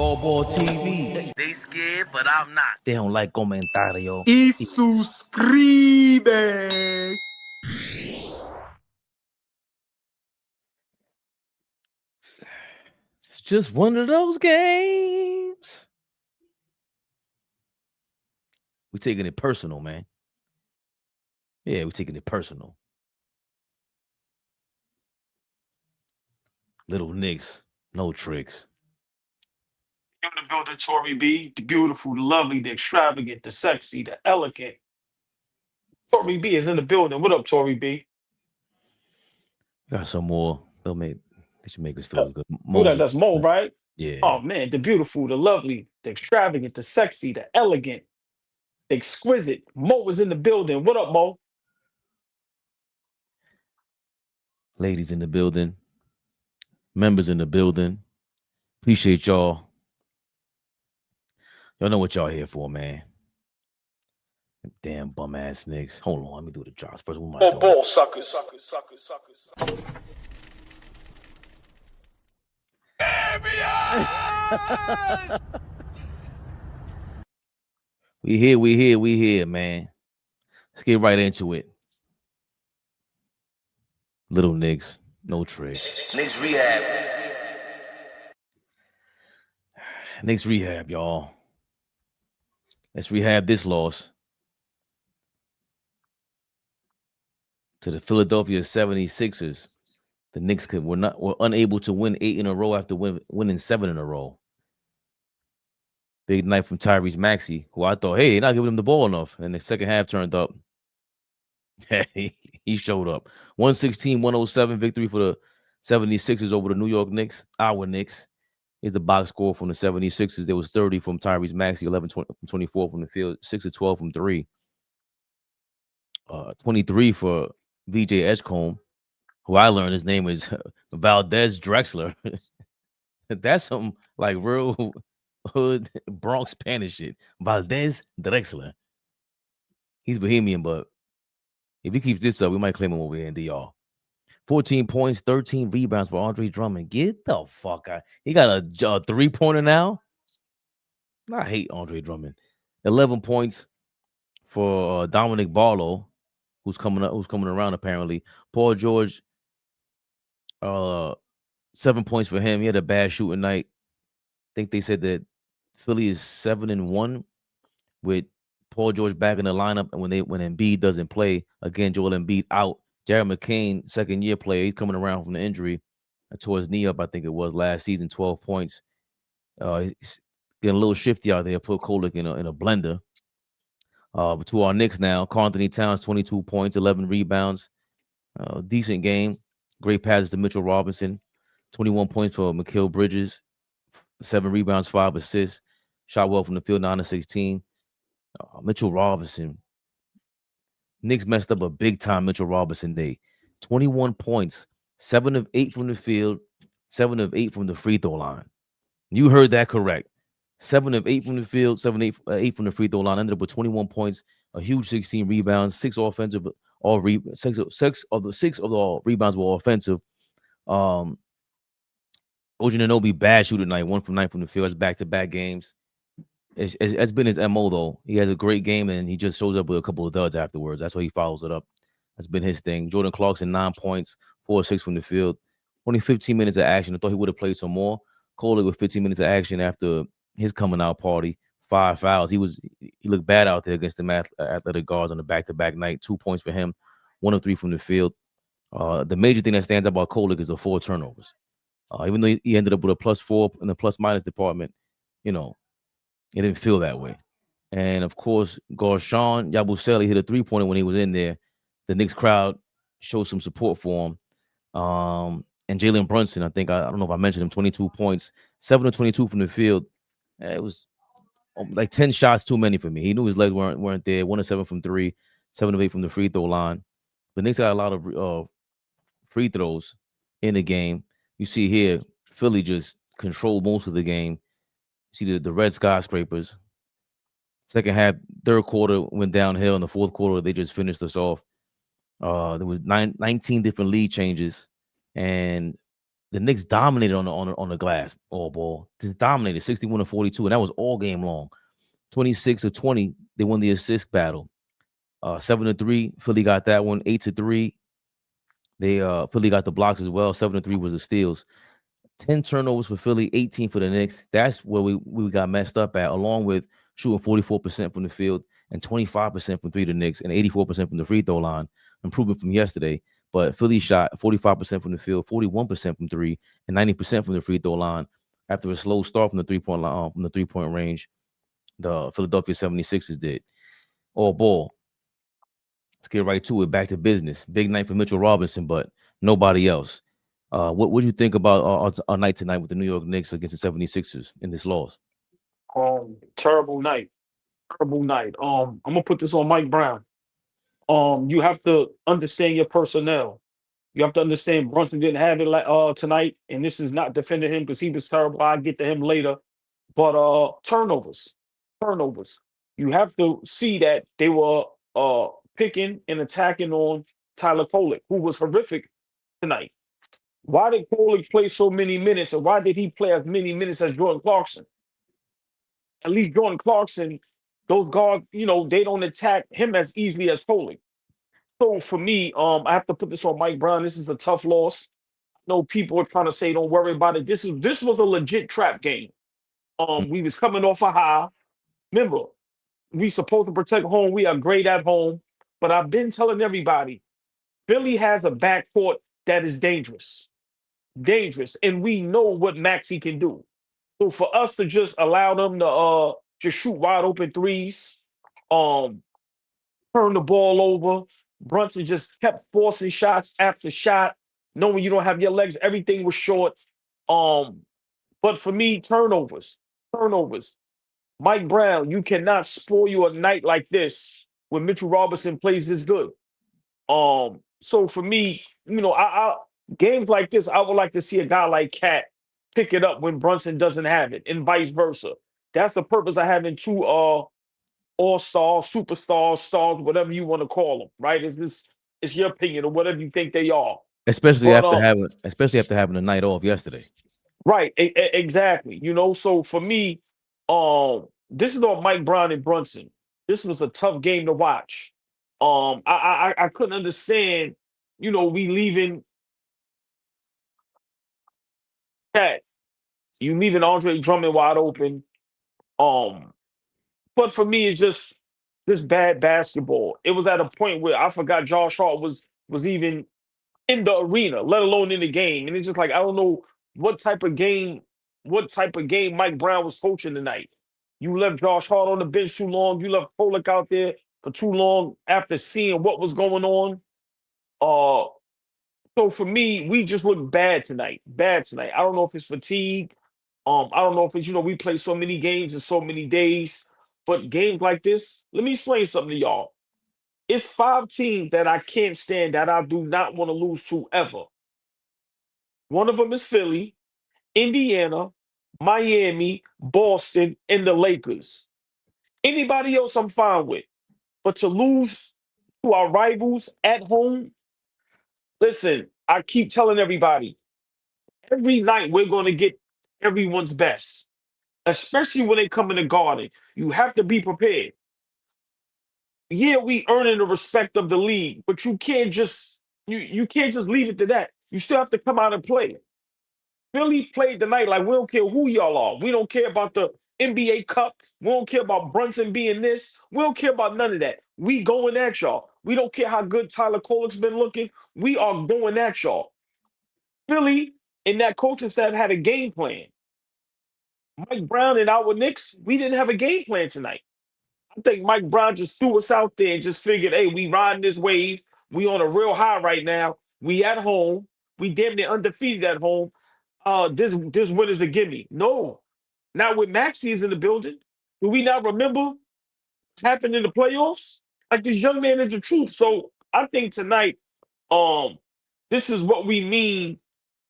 AllBall TV. They scared, but I'm not. They don't like comentario. Y suscribe. It's just one of those games. We taking it personal, man. Yeah, we taking it personal. Little Knicks, no tricks. In the building, Tory B, the beautiful, the lovely, the extravagant, the sexy, the elegant. Tory B is in the building. What up, Tory B? Got some more. They should make us feel good. Who that? That's Mo, right? Yeah. Oh man, the beautiful, the lovely, the extravagant, the sexy, the elegant, the exquisite. Mo is in the building. What up, Mo? Ladies in the building, members in the building. Appreciate y'all. Y'all know what y'all here for, man. Damn bum ass Knicks. Hold on, let me do the drops first. What am I doing? Ball suckers. We here, man. Let's get right into it. Little Knicks, no trick. Knicks Rehab. Knicks Rehab, y'all. Let's rehab this loss to the Philadelphia 76ers. The Knicks were unable to win 8 in a row after winning 7 in a row. Big night from Tyrese Maxey, who I thought, hey, they're not giving him the ball enough. And the second half turned up. He showed up. 116-107 victory for the 76ers over the New York Knicks. Our Knicks. Is the box score from the 76ers. There was 30 from Tyrese Maxey, 11-24 from the field, 6-12 from 3. 23 for VJ Edgecombe, who I learned his name is Valdez Drexler. That's some like real hood Bronx Spanish shit. Valdez Drexler. He's Bohemian, but if he keeps this up, we might claim him over here in DR. 14 points, 13 rebounds for Andre Drummond. Get the fuck out. He got a 3-pointer now. I hate Andre Drummond. 11 points for Dominic Barlow, who's coming around apparently. Paul George, 7 points for him. He had a bad shooting night. I think they said that Philly is 7-1 with Paul George back in the lineup, and when Embiid doesn't play, again, Joel Embiid out. Jared McCain, second-year player, he's coming around from the injury towards knee up, I think it was last season, 12 points. He's getting a little shifty out there. Put Kolek in a blender. But to our Knicks now, Karl Anthony Towns, 22 points, 11 rebounds. Decent game. Great passes to Mitchell Robinson. 21 points for Mikal Bridges. 7 rebounds, 5 assists. Shot well from the field, 9-16. Mitchell Robinson. Knicks messed up a big-time Mitchell Robinson day. 21 points, 7 of 8 from the field, 7 of 8 from the free throw line. You heard that correct. 7 of 8 from the field, 8 from the free throw line. Ended up with 21 points, a huge 16 rebounds, 6 offensive. Six of the rebounds were offensive. OG Anunoby bad shooter night, 1 from 9 from the field. That's back-to-back games. It's been his MO, though. He has a great game, and he just shows up with a couple of duds afterwards. That's why he follows it up. That's been his thing. Jordan Clarkson, 9 points, 4-6 from the field. Only 15 minutes of action. I thought he would have played some more. Kolek with 15 minutes of action after his coming-out party. 5 fouls. He looked bad out there against the athletic guards on the back-to-back night. 2 points for him, 1 of 3 from the field. The major thing that stands out about Kolek is the 4 turnovers. Even though he ended up with a +4 in the plus-minus department, it didn't feel that way. And, of course, Guerschon Yabusele hit a 3-pointer when he was in there. The Knicks crowd showed some support for him. And Jalen Brunson, I don't know if I mentioned him, 22 points, 7 of 22 from the field. It was like 10 shots too many for me. He knew his legs weren't there. 1 of 7 from 3, 7 of 8 from the free throw line. The Knicks got a lot of free throws in the game. You see here, Philly just controlled most of the game. See the red skyscrapers. Second half, third quarter went downhill. In the fourth quarter, they just finished us off. There was 19 different lead changes, and the Knicks dominated on the glass, all ball. Just dominated 61-42, and that was all game long. 26-20, they won the assist battle. 7-3, Philly got that one. 8-3, they Philly got the blocks as well. 7-3 was the steals. 10 turnovers for Philly, 18 for the Knicks. That's where we got messed up at, along with shooting 44% from the field and 25% from three to Knicks and 84% from the free throw line, improvement from yesterday. But Philly shot 45% from the field, 41% from three, and 90% from the free throw line after a slow start from the three-point line, from the three-point range. The Philadelphia 76ers did. All ball. Let's get right to it. Back to business. Big night for Mitchell Robinson, but nobody else. What would you think about our night tonight with the New York Knicks against the 76ers in this loss? Terrible night. Terrible night. I'm gonna put this on Mike Brown. You have to understand your personnel. You have to understand Brunson didn't have it like tonight, and this is not defending him because he was terrible. I'll get to him later. But turnovers. Turnovers. You have to see that they were picking and attacking on Tyler Kolek, who was horrific tonight. Why did Kolek play so many minutes, and why did he play as many minutes as Jordan Clarkson? At least Jordan Clarkson, those guards, they don't attack him as easily as Kolek. So for me, I have to put this on Mike Brown. This is a tough loss. I know people are trying to say don't worry about it. This was a legit trap game. We was coming off a high. Remember, we supposed to protect home. We are great at home. But I've been telling everybody, Philly has a backcourt that is dangerous. Dangerous. And we know what Maxey can do. So for us to just allow them to just shoot wide open threes, turn the ball over, Brunson just kept forcing shots after shot, knowing you don't have your legs, everything was short. But for me, turnovers. Mike Brown, you cannot spoil a night like this when Mitchell Robinson plays this good. So for me, I games like this, I would like to see a guy like Cat pick it up when Brunson doesn't have it, and vice versa. That's the purpose of having two all-stars, superstars, stars, whatever you want to call them, right? It's your opinion or whatever you think they are. Especially But after having a night off yesterday. right, exactly. So for me, this is on Mike Brown and Brunson. This was a tough game to watch. I couldn't understand, we leaving Cat, you leaving Andre Drummond wide open. But for me, it's just bad basketball. It was at a point where I forgot Josh Hart was even in the arena, let alone in the game. And it's just like I don't know what type of game Mike Brown was coaching tonight. You left Josh Hart on the bench too long. You left Kolek out there for too long after seeing what was going on. So for me, we just looked bad tonight. Bad tonight. I don't know if it's fatigue. I don't know if it's, we play so many games in so many days. But games like this, let me explain something to y'all. It's 5 teams that I can't stand, that I do not want to lose to ever. One of them is Philly, Indiana, Miami, Boston, and the Lakers. Anybody else I'm fine with. But to lose to our rivals at home, listen, I keep telling everybody, every night we're going to get everyone's best, especially when they come in the Garden. You have to be prepared. Yeah, we earning the respect of the league, but you can't just you can't just leave it to that. You still have to come out and play. Philly played tonight like we don't care who y'all are. We don't care about the NBA Cup. We don't care about Brunson being this. We don't care about none of that. We going at y'all. We don't care how good Tyler Kolek's been looking. We are going at y'all. Philly and that coaching staff had a game plan. Mike Brown and our Knicks, we didn't have a game plan tonight. I think Mike Brown just threw us out there and just figured, hey, we riding this wave. We on a real high right now. We at home. We damn near undefeated at home. This win is a gimme. No, not with Maxey is in the building. Do we not remember what happened in the playoffs? Like, this young man is the truth. So I think tonight, this is what we mean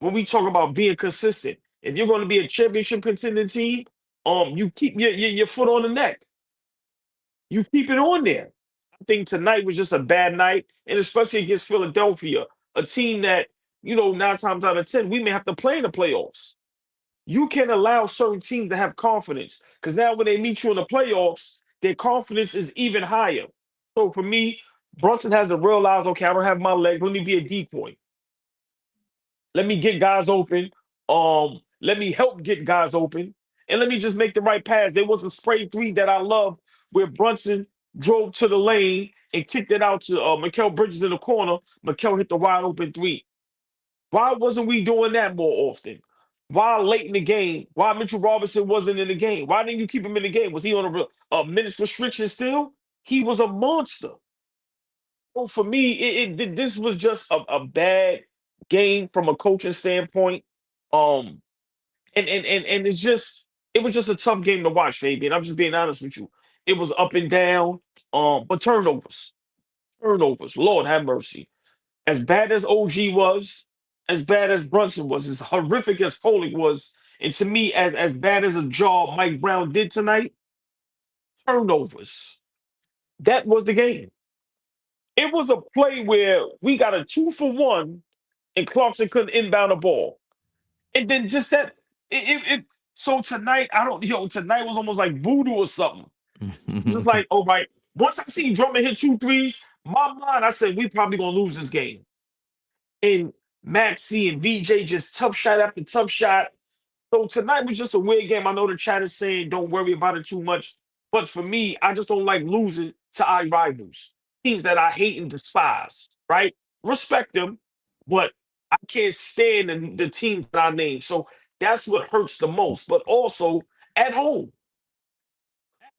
when we talk about being consistent. If you're going to be a championship contending team, you keep your foot on the neck. You keep it on there. I think tonight was just a bad night, and especially against Philadelphia, a team that 9 times out of 10, we may have to play in the playoffs. You can allow certain teams to have confidence because now when they meet you in the playoffs, their confidence is even higher. So for me, Brunson has to realize, okay, I don't have my legs. Let me be a decoy. Let me get guys open. Let me help get guys open. And let me just make the right pass. There was a spray three that I love where Brunson drove to the lane and kicked it out to Mikal Bridges in the corner. Mikal hit the wide open three. Why wasn't we doing that more often? Why late in the game? Why Mitchell Robinson wasn't in the game? Why didn't you keep him in the game? Was he on a minutes restriction still? He was a monster. Well, for me, this was just a bad game from a coaching standpoint. Um, and it was just a tough game to watch, Fabian. I'm just being honest with you. It was up and down. But turnovers. Lord have mercy. As bad as OG was, as bad as Brunson was, as horrific as Kolek was, and to me, as bad as a job Mike Brown did tonight, turnovers. That was the game. It was a play where we got a 2-for-1 and Clarkson couldn't inbound a ball. And then just that, so tonight, tonight was almost like voodoo or something. Just like, all right, once I see Drummond hit 2 threes, my mind, I said, we probably gonna lose this game. And Maxey and VJ just tough shot after tough shot. So tonight was just a weird game. I know the chat is saying don't worry about it too much. But for me, I just don't like losing to our rivals, teams that I hate and despise, right? Respect them, but I can't stand the teams that I name. So that's what hurts the most. But also at home.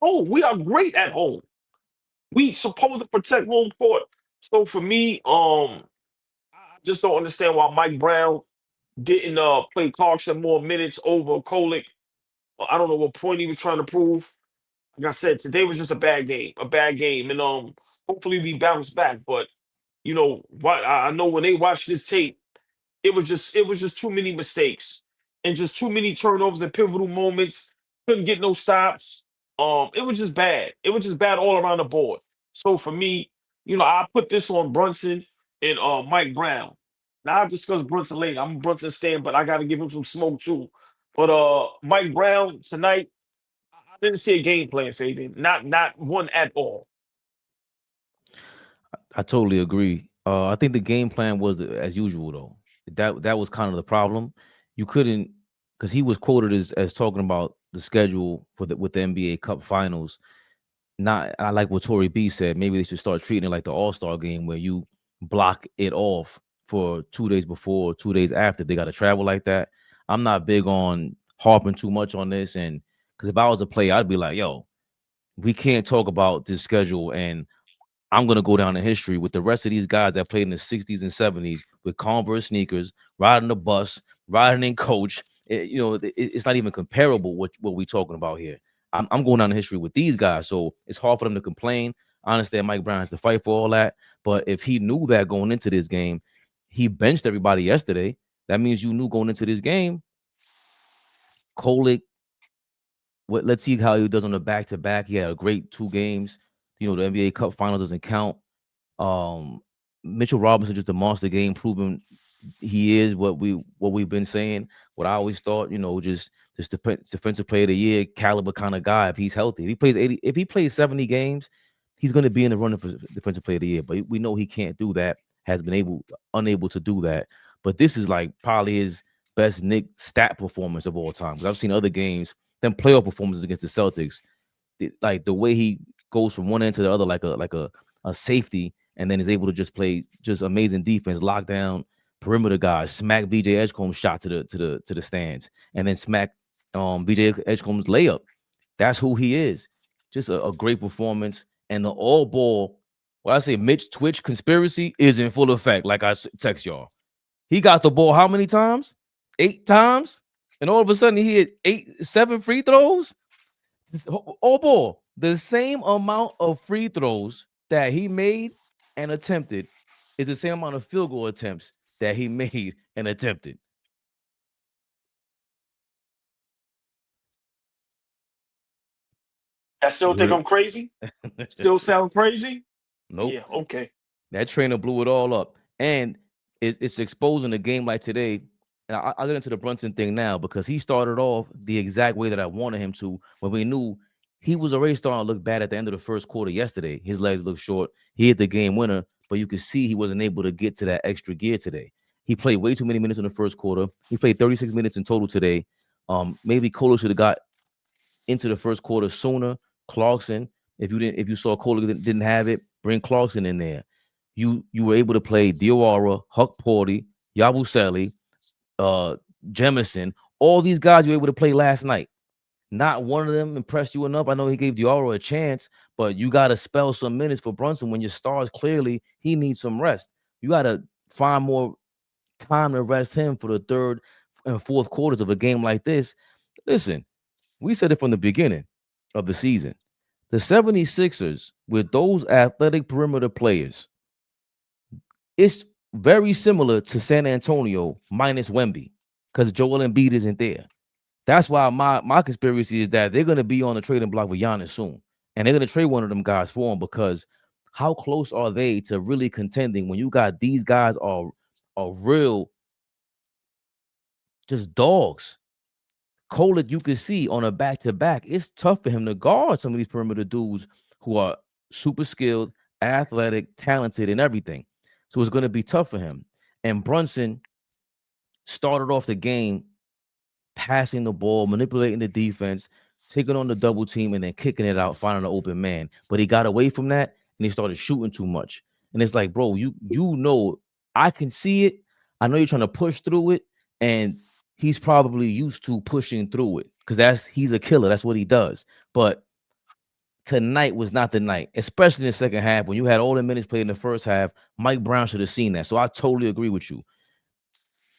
Oh, we are great at home. We supposed to protect home court. So for me, I just don't understand why Mike Brown didn't play Clarkson more minutes over Kolek. I don't know what point he was trying to prove. Like I said, today was just a bad game, and hopefully we bounce back. But what I know when they watch this tape, it was just too many mistakes and just too many turnovers and pivotal moments. Couldn't get no stops. It was just bad. It was just bad all around the board. So for me, I put this on Brunson and Mike Brown. Now I'll discuss Brunson later. I'm a Brunson stan, but I got to give him some smoke too. But Mike Brown tonight, I didn't see a game plan, Fabian. Not one at all. I totally agree. I think the game plan was as usual though. That was kind of the problem. You couldn't because he was quoted as talking about the schedule for with the NBA Cup Finals. Not I like what Tory B said. Maybe they should start treating it like the All-Star game where you block it off for 2 days before, 2 days after. They got to travel like that. I'm not big on harping too much on this, and because if I was a player, I'd be like, yo, we can't talk about this schedule and I'm gonna go down in history with the rest of these guys that played in the 60s and 70s with Converse sneakers, riding the bus, riding in coach. It's not even comparable what we talking about here. I'm going down in history with these guys, so it's hard for them to complain. I understand Mike Brown has to fight for all that, but if he knew that going into this game, he benched everybody yesterday. That means you knew going into this game, Kolek. Let's see how he does on the back to back. He had a great 2 games. The NBA Cup Finals doesn't count. Um, Mitchell Robinson just a monster game, proving he is what we've been saying. What I always thought, just defensive player of the year caliber kind of guy. If he's healthy, if he plays 70 games, he's going to be in the running for defensive player of the year. But we know he can't do that. Has been unable to do that. But this is like probably his best Nick stat performance of all time. Because I've seen other games, them playoff performances against the Celtics, like the way he goes from one end to the other, like a safety, and then is able to just play just amazing defense, lock down perimeter guys, smack VJ Edgecombe's shot to the stands, and then smack VJ Edgecombe's layup. That's who he is. Just a great performance. And the all ball, what I say, Mitch Twitch conspiracy is in full effect. Like I text y'all, he got the ball how many times? 8 times, and all of a sudden he hit 7 free throws. All ball, the same amount of free throws that he made and attempted is the same amount of field goal attempts that he made and attempted. I still You think heard I'm crazy. it? Still sound crazy. Nope. Yeah. Okay. That trainer blew it all up. And it's exposing a game like today. And I'll get into the Brunson thing now because he started off the exact way that I wanted him to when we knew he was already starting to look bad at the end of the first quarter yesterday. His legs looked short. He hit the game winner, but you could see he wasn't able to get to that extra gear today. He played way too many minutes in the first quarter. He played 36 minutes in total today. Maybe Kohler should have got into the first quarter sooner. Clarkson, if you saw Kohler didn't have it, bring Clarkson in there. You were able to play Diawara, Hukporti, Yabusele, uh, Jemison. All these guys you were able to play last night. Not one of them impressed you enough. I know he gave Diawara a chance, but you got to spell some minutes for Brunson when your stars clearly he needs some rest. You got to find more time to rest him for the third and fourth quarters of a game like this. Listen, we said it from the beginning of the season. The 76ers, with those athletic perimeter players, it's very similar to San Antonio minus Wemby because Joel Embiid isn't there. That's why my conspiracy is that they're going to be on the trading block with Giannis soon. And they're going to trade one of them guys for him because how close are they to really contending when you got these guys are real just dogs? Kolek, you can see on a back-to-back, it's tough for him to guard some of these perimeter dudes who are super skilled, athletic, talented, and everything. So it's going to be tough for him. And Brunson started off the game passing the ball, manipulating the defense, taking on the double team, and then kicking it out, finding an open man. But he got away from that and he started shooting too much. And it's like, bro, you know, I can see it. I know you're trying to push through it, and he's probably used to pushing through it because he's a killer. That's what he does. But tonight was not the night, especially in the second half when you had all the minutes played in the first half. Mike Brown should have seen that. So I totally agree with you.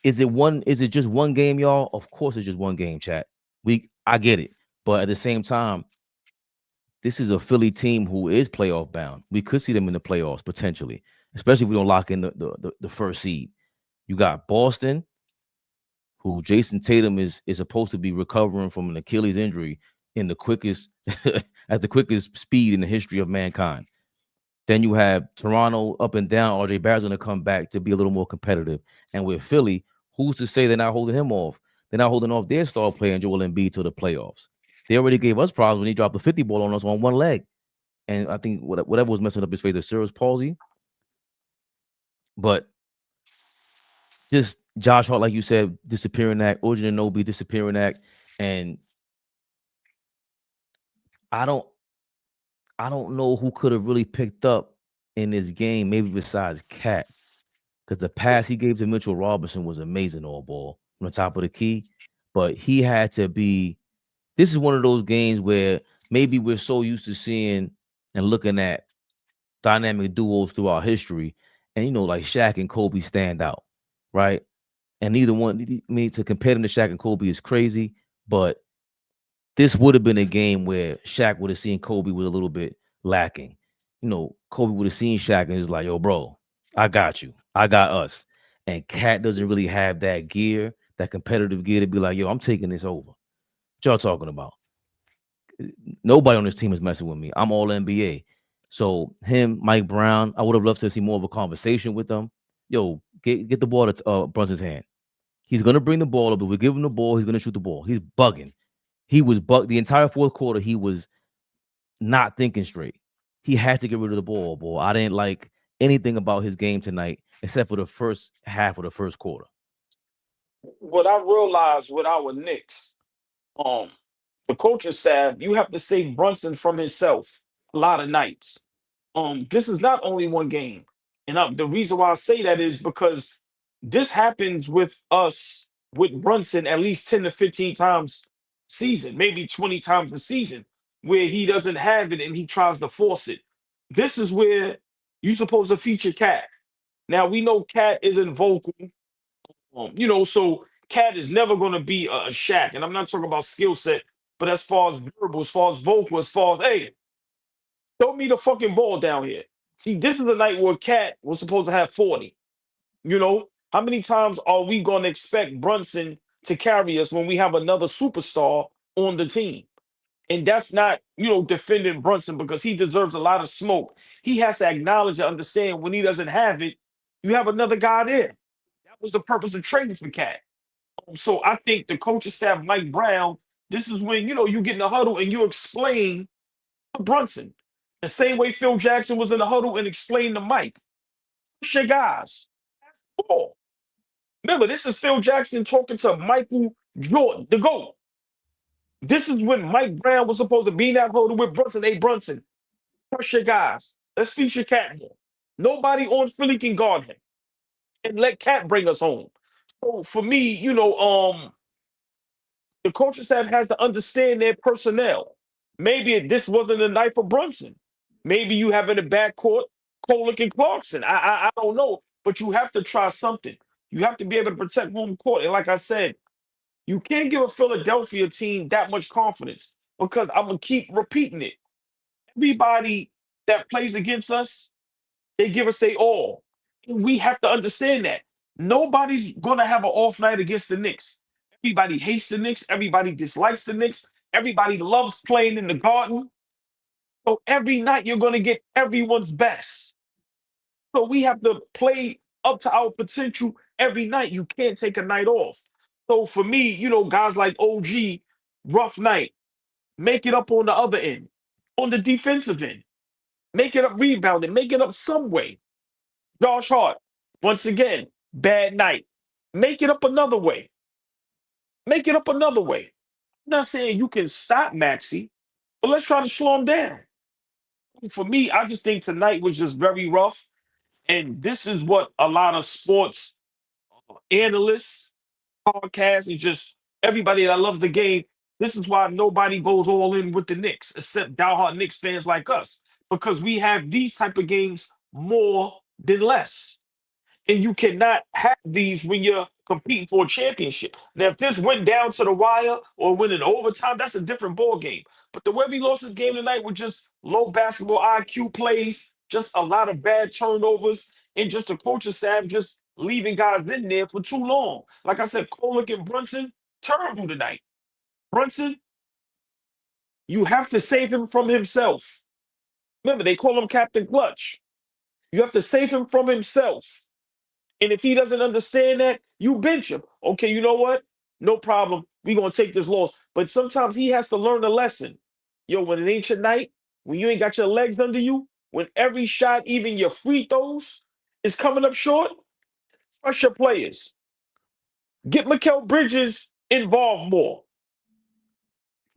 Is it just one game, y'all? Of course it's just one game, chat. I get it. But at the same time, this is a Philly team who is playoff bound. We could see them in the playoffs potentially, especially if we don't lock in the first seed. You got Boston, who Jason Tatum is supposed to be recovering from an Achilles injury in the quickest at the quickest speed in the history of mankind. Then you have Toronto up and down. RJ Barrett's going to come back to be a little more competitive. And with Philly, who's to say they're not holding him off? They're not holding off their star player, Joel Embiid, to the playoffs. They already gave us problems when he dropped the 50 ball on us on one leg. And I think whatever was messing up his face, the cerebral palsy. But just Josh Hart, like you said, disappearing act, OG Anunoby disappearing act. And I don't know who could have really picked up in this game, maybe besides Cat. Because the pass he gave to Mitchell Robinson was amazing all ball from the top of the key. But he had to be. This is one of those games where maybe we're so used to seeing and looking at dynamic duos throughout history. And, like Shaq and Kobe stand out, right? And neither one, I mean, to compare them to Shaq and Kobe is crazy. But this would have been a game where Shaq would have seen Kobe was a little bit lacking. Kobe would have seen Shaq and was like, yo, bro, I got you. I got us. And Cat doesn't really have that gear, that competitive gear to be like, yo, I'm taking this over. What y'all talking about? Nobody on this team is messing with me. I'm all NBA. So him, Mike Brown, I would have loved to see more of a conversation with them. Yo, get the ball to Brunson's hand. He's going to bring the ball up. If we give him the ball, he's going to shoot the ball. He's bugging. He was bugged the entire fourth quarter. He was not thinking straight. He had to get rid of the ball, boy. I didn't like anything about his game tonight except for the first half of the first quarter. What I realized with our Knicks, the coaching staff, you have to save Brunson from himself a lot of nights. This is not only one game. And the reason why I say that is because this happens with us with Brunson at least 10 to 15 times season, maybe 20 times a season, where he doesn't have it and he tries to force it. This is where you're supposed to feature Cat. Now we know Cat isn't vocal, so Cat is never going to be a Shaq. And I'm not talking about skill set, but as far as verbal, as far as vocal, as far as, hey, throw me the fucking ball down here. See, this is the night where Cat was supposed to have 40. How many times are we going to expect Brunson to carry us when we have another superstar on the team? And that's not, defending Brunson because he deserves a lot of smoke. He has to acknowledge and understand when he doesn't have it, you have another guy there. was the purpose of trading for Cat. So I think the coaching staff, Mike Brown, this is when you get in the huddle and you explain to Brunson the same way Phil Jackson was in the huddle and explained to Mike. Push your guys. That's the ball. Remember, this is Phil Jackson talking to Michael Jordan, the GOAT. This is when Mike Brown was supposed to be in that huddle with Brunson. Hey, Brunson, push your guys. Let's feature Cat more. Nobody on Philly can guard him. And let Cat bring us home. So for me, the coaching staff has to understand their personnel. Maybe this wasn't the night for Brunson. Maybe you have in the backcourt Kolek and Clarkson. I don't know, but you have to try something. You have to be able to protect home court. And like I said, you can't give a Philadelphia team that much confidence because I'm gonna keep repeating it. Everybody that plays against us, they give us their all. And we have to understand that. Nobody's gonna have an off night against the Knicks. Everybody hates the Knicks. Everybody dislikes the Knicks. Everybody loves playing in the Garden. So every night you're gonna get everyone's best. So we have to play up to our potential every night. You can't take a night off. So for me, guys like OG, rough night, make it up on the other end, on the defensive end, make it up rebounding, make it up some way. Josh Hart, once again, bad night. Make it up another way. Make it up another way. I'm not saying you can stop Maxey, but let's try to slow him down. For me, I just think tonight was just very rough. And this is what a lot of sports analysts, podcasts, and just everybody that loves the game, this is why nobody goes all in with the Knicks, except diehard Knicks fans like us, because we have these type of games more than less. And you cannot have these when you're competing for a championship. Now, if this went down to the wire or went in overtime, that's a different ball game. But the way we lost this game tonight with just low basketball IQ plays, just a lot of bad turnovers, and just the coaching staff just leaving guys in there for too long. Like I said, Kolek and Brunson, terrible tonight. Brunson, you have to save him from himself. Remember, they call him Captain Clutch. You have to save him from himself. And if he doesn't understand that, you bench him. Okay, you know what? No problem. We're going to take this loss. But sometimes he has to learn a lesson. Yo, when it ain't your night, when you ain't got your legs under you, when every shot, even your free throws, is coming up short, trust your players. Get Mikal Bridges involved more.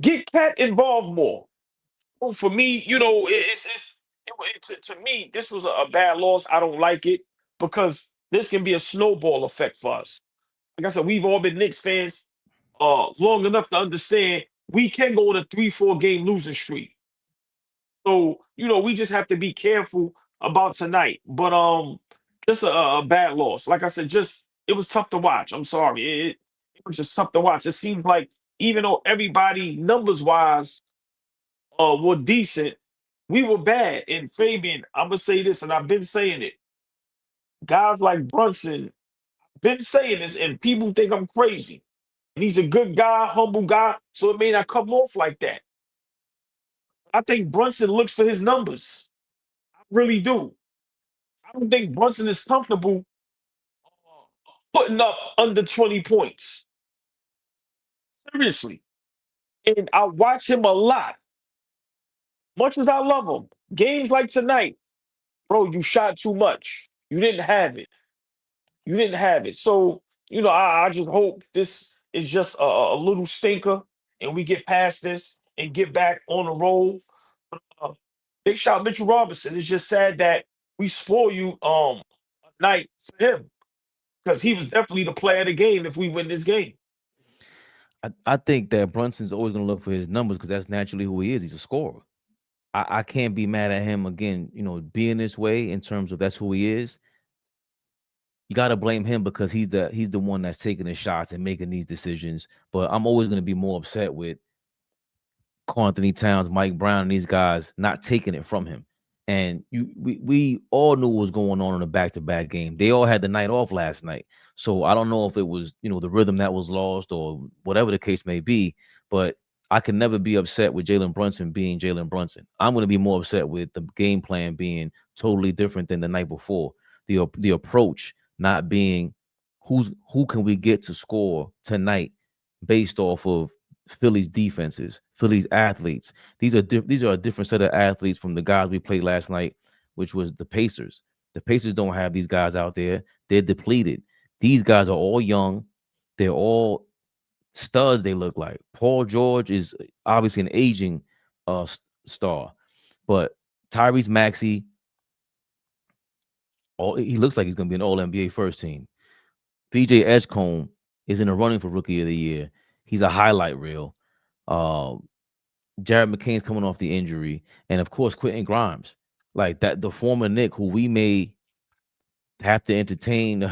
Get Cat involved more. Well, for me, to me, this was a bad loss. I don't like it because this can be a snowball effect for us. Like I said, we've all been Knicks fans long enough to understand we can go on a 3-4 game losing streak. So, we just have to be careful about tonight. But just a bad loss. Like I said, just it was tough to watch. I'm sorry. It was just tough to watch. It seems like even though everybody numbers wise were decent, we were bad. And Fabian, I'm gonna say this, and I've been saying it. Guys like Brunson, been saying this, and people think I'm crazy. And he's a good guy, humble guy, so it may not come off like that. I think Brunson looks for his numbers. I really do. I don't think Brunson is comfortable putting up under 20 points. Seriously. And I watch him a lot. Much as I love him, games like tonight, bro, you shot too much. You didn't have it. You didn't have it. So, I just hope this is just a little stinker and we get past this and get back on the roll. Uh, Big shout Mitchell Robinson. It's just sad that we spoil you a night for him because he was definitely the player of the game if we win this game. I think that Brunson's always going to look for his numbers because that's naturally who he is. He's a scorer. I can't be mad at him again, being this way in terms of that's who he is. You got to blame him because he's the one that's taking the shots and making these decisions. But I'm always going to be more upset with Karl Anthony Towns, Mike Brown, and these guys not taking it from him. And we all knew what was going on in a back-to-back game. They all had the night off last night. So I don't know if it was, the rhythm that was lost or whatever the case may be, but I can never be upset with Jalen Brunson being Jalen Brunson. I'm going to be more upset with the game plan being totally different than the night before. The approach not being who can we get to score tonight based off of Philly's defenses, Philly's athletes. These are a different set of athletes from the guys we played last night, which was the Pacers. The Pacers don't have these guys out there. They're depleted. These guys are all young. They're all studs. They look like Paul George is obviously an aging star, but Tyrese Maxey, he looks like he's going to be an All NBA first team. PJ Edgecombe is in the running for Rookie of the Year. He's a highlight reel. Jared McCain's coming off the injury, and of course Quentin Grimes, like that, the former Knick who we may have to entertain,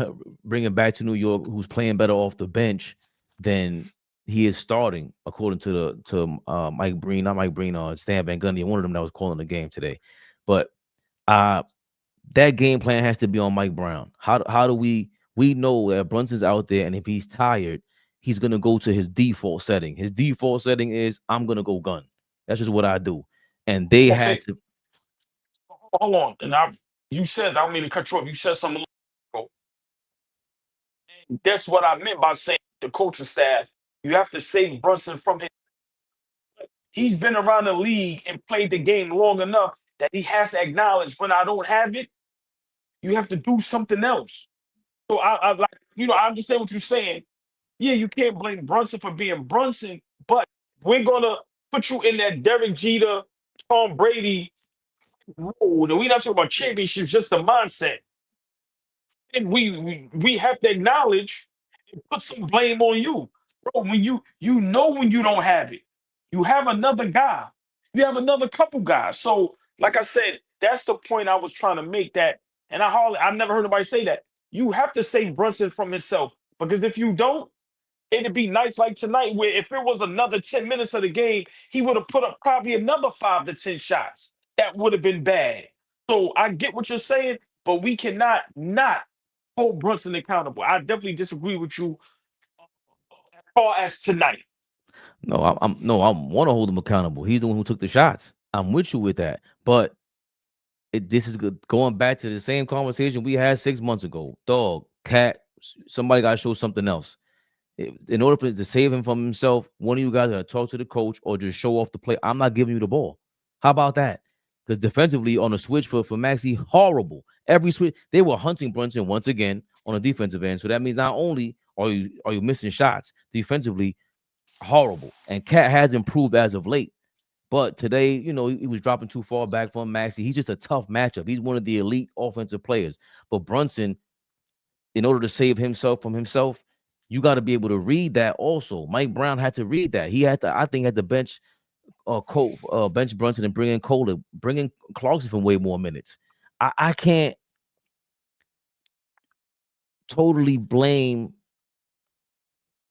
bringing back to New York, who's playing better off the bench than he is starting, according to Mike Breen, not Mike Breen, Stan Van Gundy, one of them that was calling the game today. But that game plan has to be on Mike Brown. How do we know that Brunson's out there, and if he's tired, he's gonna go to his default setting. His default setting is I'm gonna go gun. That's just what I do. And they had to. Hold on, and you said, I don't mean to cut you off. You said something. That's what I meant by saying the coaching staff. You have to save Brunson from his. He's been around the league and played the game long enough that he has to acknowledge when I don't have it, you have to do something else. So I like, I understand what you're saying. Yeah, you can't blame Brunson for being Brunson, but we're gonna put you in that Derek Jeter, Tom Brady role. And we're not talking about championships, just the mindset. And we have to acknowledge and put some blame on you. Bro, when you know when you don't have it, you have another guy. You have another couple guys. So, like I said, that's the point I was trying to make that. And I've never heard nobody say that. You have to save Brunson from himself. Because if you don't, it'd be nights like tonight where if it was another 10 minutes of the game, he would have put up probably another 5 to 10 shots. That would have been bad. So I get what you're saying, but we cannot not hold Brunson accountable. I definitely disagree with you as far as tonight. No, I want to hold him accountable. He's the one who took the shots. I'm with you with that. But this is good. Going back to the same conversation we had 6 months ago. Dog, cat, somebody got to show something else. In order for it to save him from himself, one of you guys got to talk to the coach or just show off the play. I'm not giving you the ball. How about that? Because defensively on the switch for Maxey, horrible. Every switch, they were hunting Brunson once again on the defensive end. So that means not only are you missing shots, defensively, horrible. And Cat has improved as of late. But today, he was dropping too far back from Maxey. He's just a tough matchup. He's one of the elite offensive players. But Brunson, in order to save himself from himself, you got to be able to read that also. Mike Brown had to read that. He had to, I think, had to bench bench Brunson and bring in Kolek, bring in Clarkson for way more minutes. I can't totally blame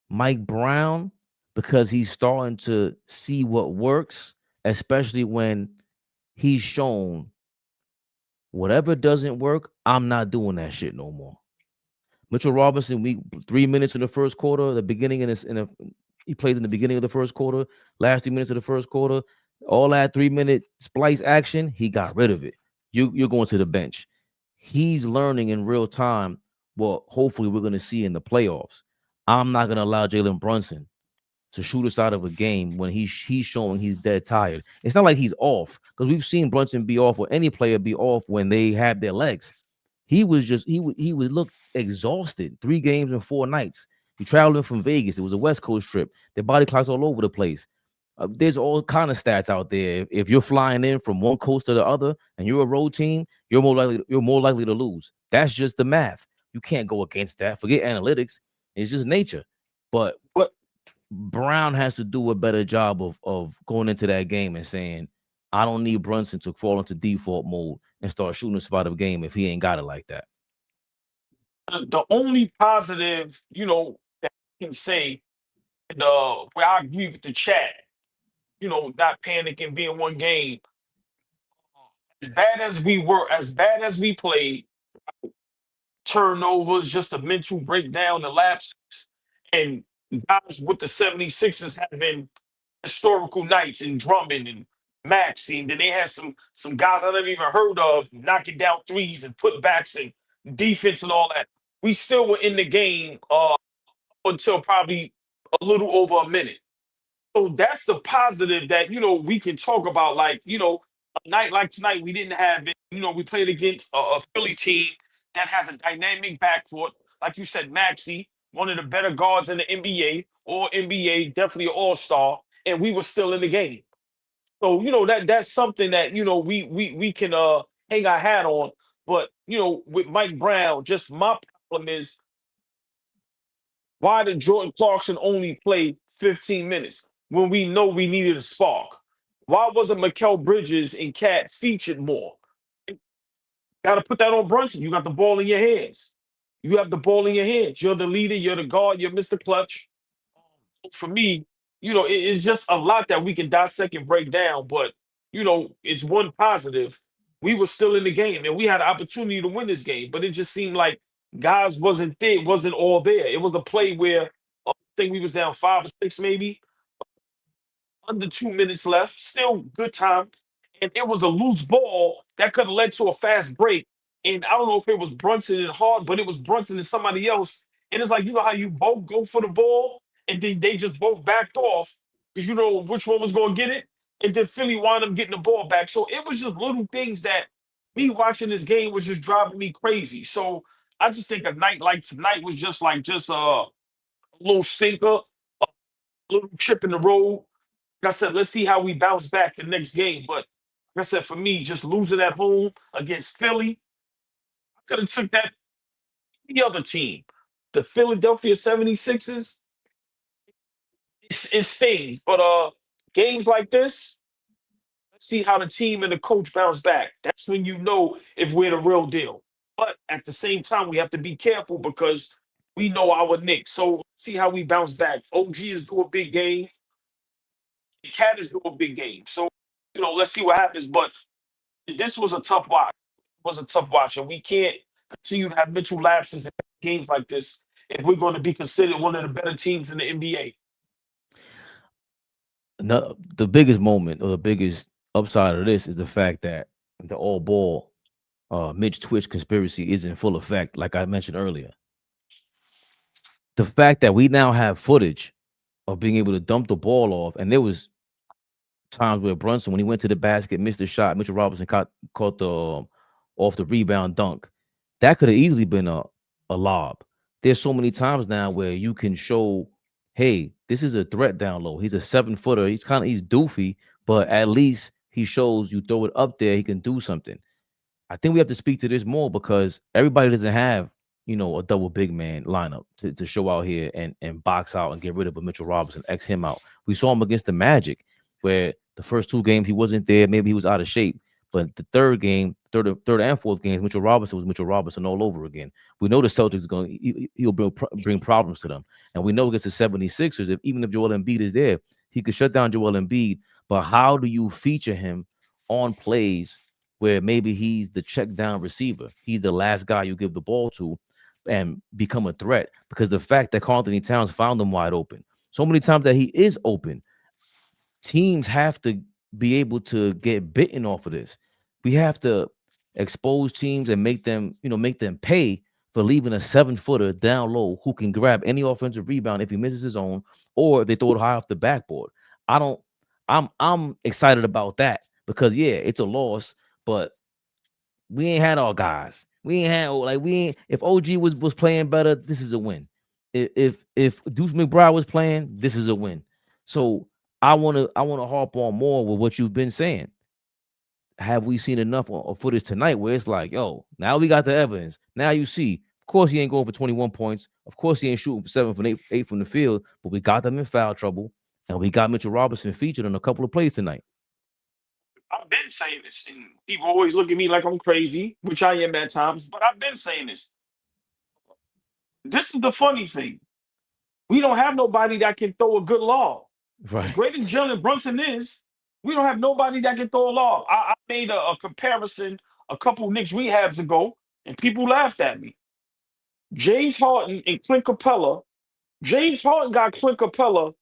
Mike Brown because he's starting to see what works, especially when he's shown whatever doesn't work, I'm not doing that shit no more. Mitchell Robinson, 3 minutes in the first quarter, the beginning he plays in the beginning of the first quarter, last 3 minutes of the first quarter, all that 3-minute splice action, he got rid of it. You're going to the bench. He's learning in real time what hopefully we're going to see in the playoffs. I'm not going to allow Jalen Brunson to shoot us out of a game when he's showing he's dead tired. It's not like he's off, because we've seen Brunson be off or any player be off when they have their legs. He would look exhausted 3 games and 4 nights. He traveled in from Vegas. It was a West Coast trip. Their body clocks all over the place. There's all kind of stats out there. If you're flying in from one coast to the other and you're a road team, you're more likely to lose. That's just the math. You can't go against that. Forget analytics. It's just nature. But Brown has to do a better job of going into that game and saying, I don't need Brunson to fall into default mode and start shooting us out of the game if he ain't got it like that. The only positive, that I can say, where I agree with the chat, not panicking, being one game. As bad as we played, turnovers, just a mental breakdown, the lapses, and guys with the 76ers having historical nights and Drummond and Maxey, and then they had some guys I never even heard of knocking down threes and putbacks and defense and all that. we still were in the game until probably a little over a minute. So that's the positive that we can talk about. Like a night like tonight, we didn't have it. We played against a Philly team that has a dynamic backcourt. Like you said, Maxi, one of the better guards in the NBA or NBA, definitely an All Star, and we were still in the game. So that's something that we can hang our hat on. But with Mike Brown, just my problem is why did Jordan Clarkson only play 15 minutes when we know we needed a spark? Why wasn't Mikal Bridges and Cat featured more? Got to put that on Brunson. You got the ball in your hands. You have the ball in your hands. You're the leader. You're the guard. You're Mr. Clutch. For me, it's just a lot that we can dissect and break down. But it's one positive. We were still in the game, and we had an opportunity to win this game. But it just seemed like guys wasn't there, wasn't all there. It was a play where I think we was down 5 or 6, maybe under 2 minutes left. Still good time. And it was a loose ball that could have led to a fast break. And I don't know if it was Brunson and Hart, but it was Brunson and somebody else. And it's like, how you both go for the ball and then they just both backed off because you know which one was going to get it. And then Philly wound up getting the ball back. So it was just little things that me watching this game was just driving me crazy. So I just think a night like tonight was just a little stinker, a little chip in the road. Like I said, let's see how we bounce back the next game. But like I said, for me, just losing at home against Philly, I could have took that the other team. The Philadelphia 76ers, it stings. But games like this, let's see how the team and the coach bounce back. That's when you know if we're the real deal. But at the same time, we have to be careful because we know our Knicks. So let's see how we bounce back. OG is doing a big game. Cat is doing a big game. So, let's see what happens. But this was a tough watch. It was a tough watch. And we can't continue to have mental lapses in games like this if we're going to be considered one of the better teams in the NBA. No, the biggest moment or the biggest upside of this is the fact that the all ball Mitch Twitch conspiracy is in full effect, like I mentioned earlier. The fact that we now have footage of being able to dump the ball off, and there was times where Brunson, when he went to the basket, missed the shot. Mitchell Robinson caught the off the rebound dunk. That could have easily been a lob. There's so many times now where you can show, hey, this is a threat down low. He's a 7-footer. He's doofy, but at least he shows you throw it up there, he can do something. I think we have to speak to this more because everybody doesn't have, a double big man lineup to show out here and box out and get rid of a Mitchell Robinson, X him out. We saw him against the Magic, where the first 2 games he wasn't there. Maybe he was out of shape. But the third and fourth games, Mitchell Robinson was Mitchell Robinson all over again. We know the Celtics he'll bring problems to them. And we know against the 76ers, even if Joel Embiid is there, he could shut down Joel Embiid. But how do you feature him on plays where maybe he's the check down receiver? He's the last guy you give the ball to and become a threat, because the fact that Karl Anthony Towns found him wide open so many times that he is open, teams have to be able to get bitten off of this. We have to expose teams and make them pay for leaving a 7-footer down low who can grab any offensive rebound if he misses his own or if they throw it high off the backboard. I'm excited about that because it's a loss, but we ain't had our guys. We ain't had if OG was playing better, this is a win. If Deuce McBride was playing, this is a win. So I wanna harp on more with what you've been saying. Have we seen enough of footage tonight where it's like, yo, now we got the evidence. Now you see, of course he ain't going for 21 points. Of course he ain't shooting for 7 from 8 from the field, but we got them in foul trouble, and we got Mitchell Robinson featured on a couple of plays tonight. I've been saying this, and people always look at me like I'm crazy, which I am at times, but I've been saying this. This is the funny thing. We don't have nobody that can throw a good lob. As Right. great as Jalen Brunson is, we don't have nobody that can throw a lob. I made a comparison a couple Knicks rehabs ago, and people laughed at me. James Harden and Clint Capella. James Harden got Clint Capella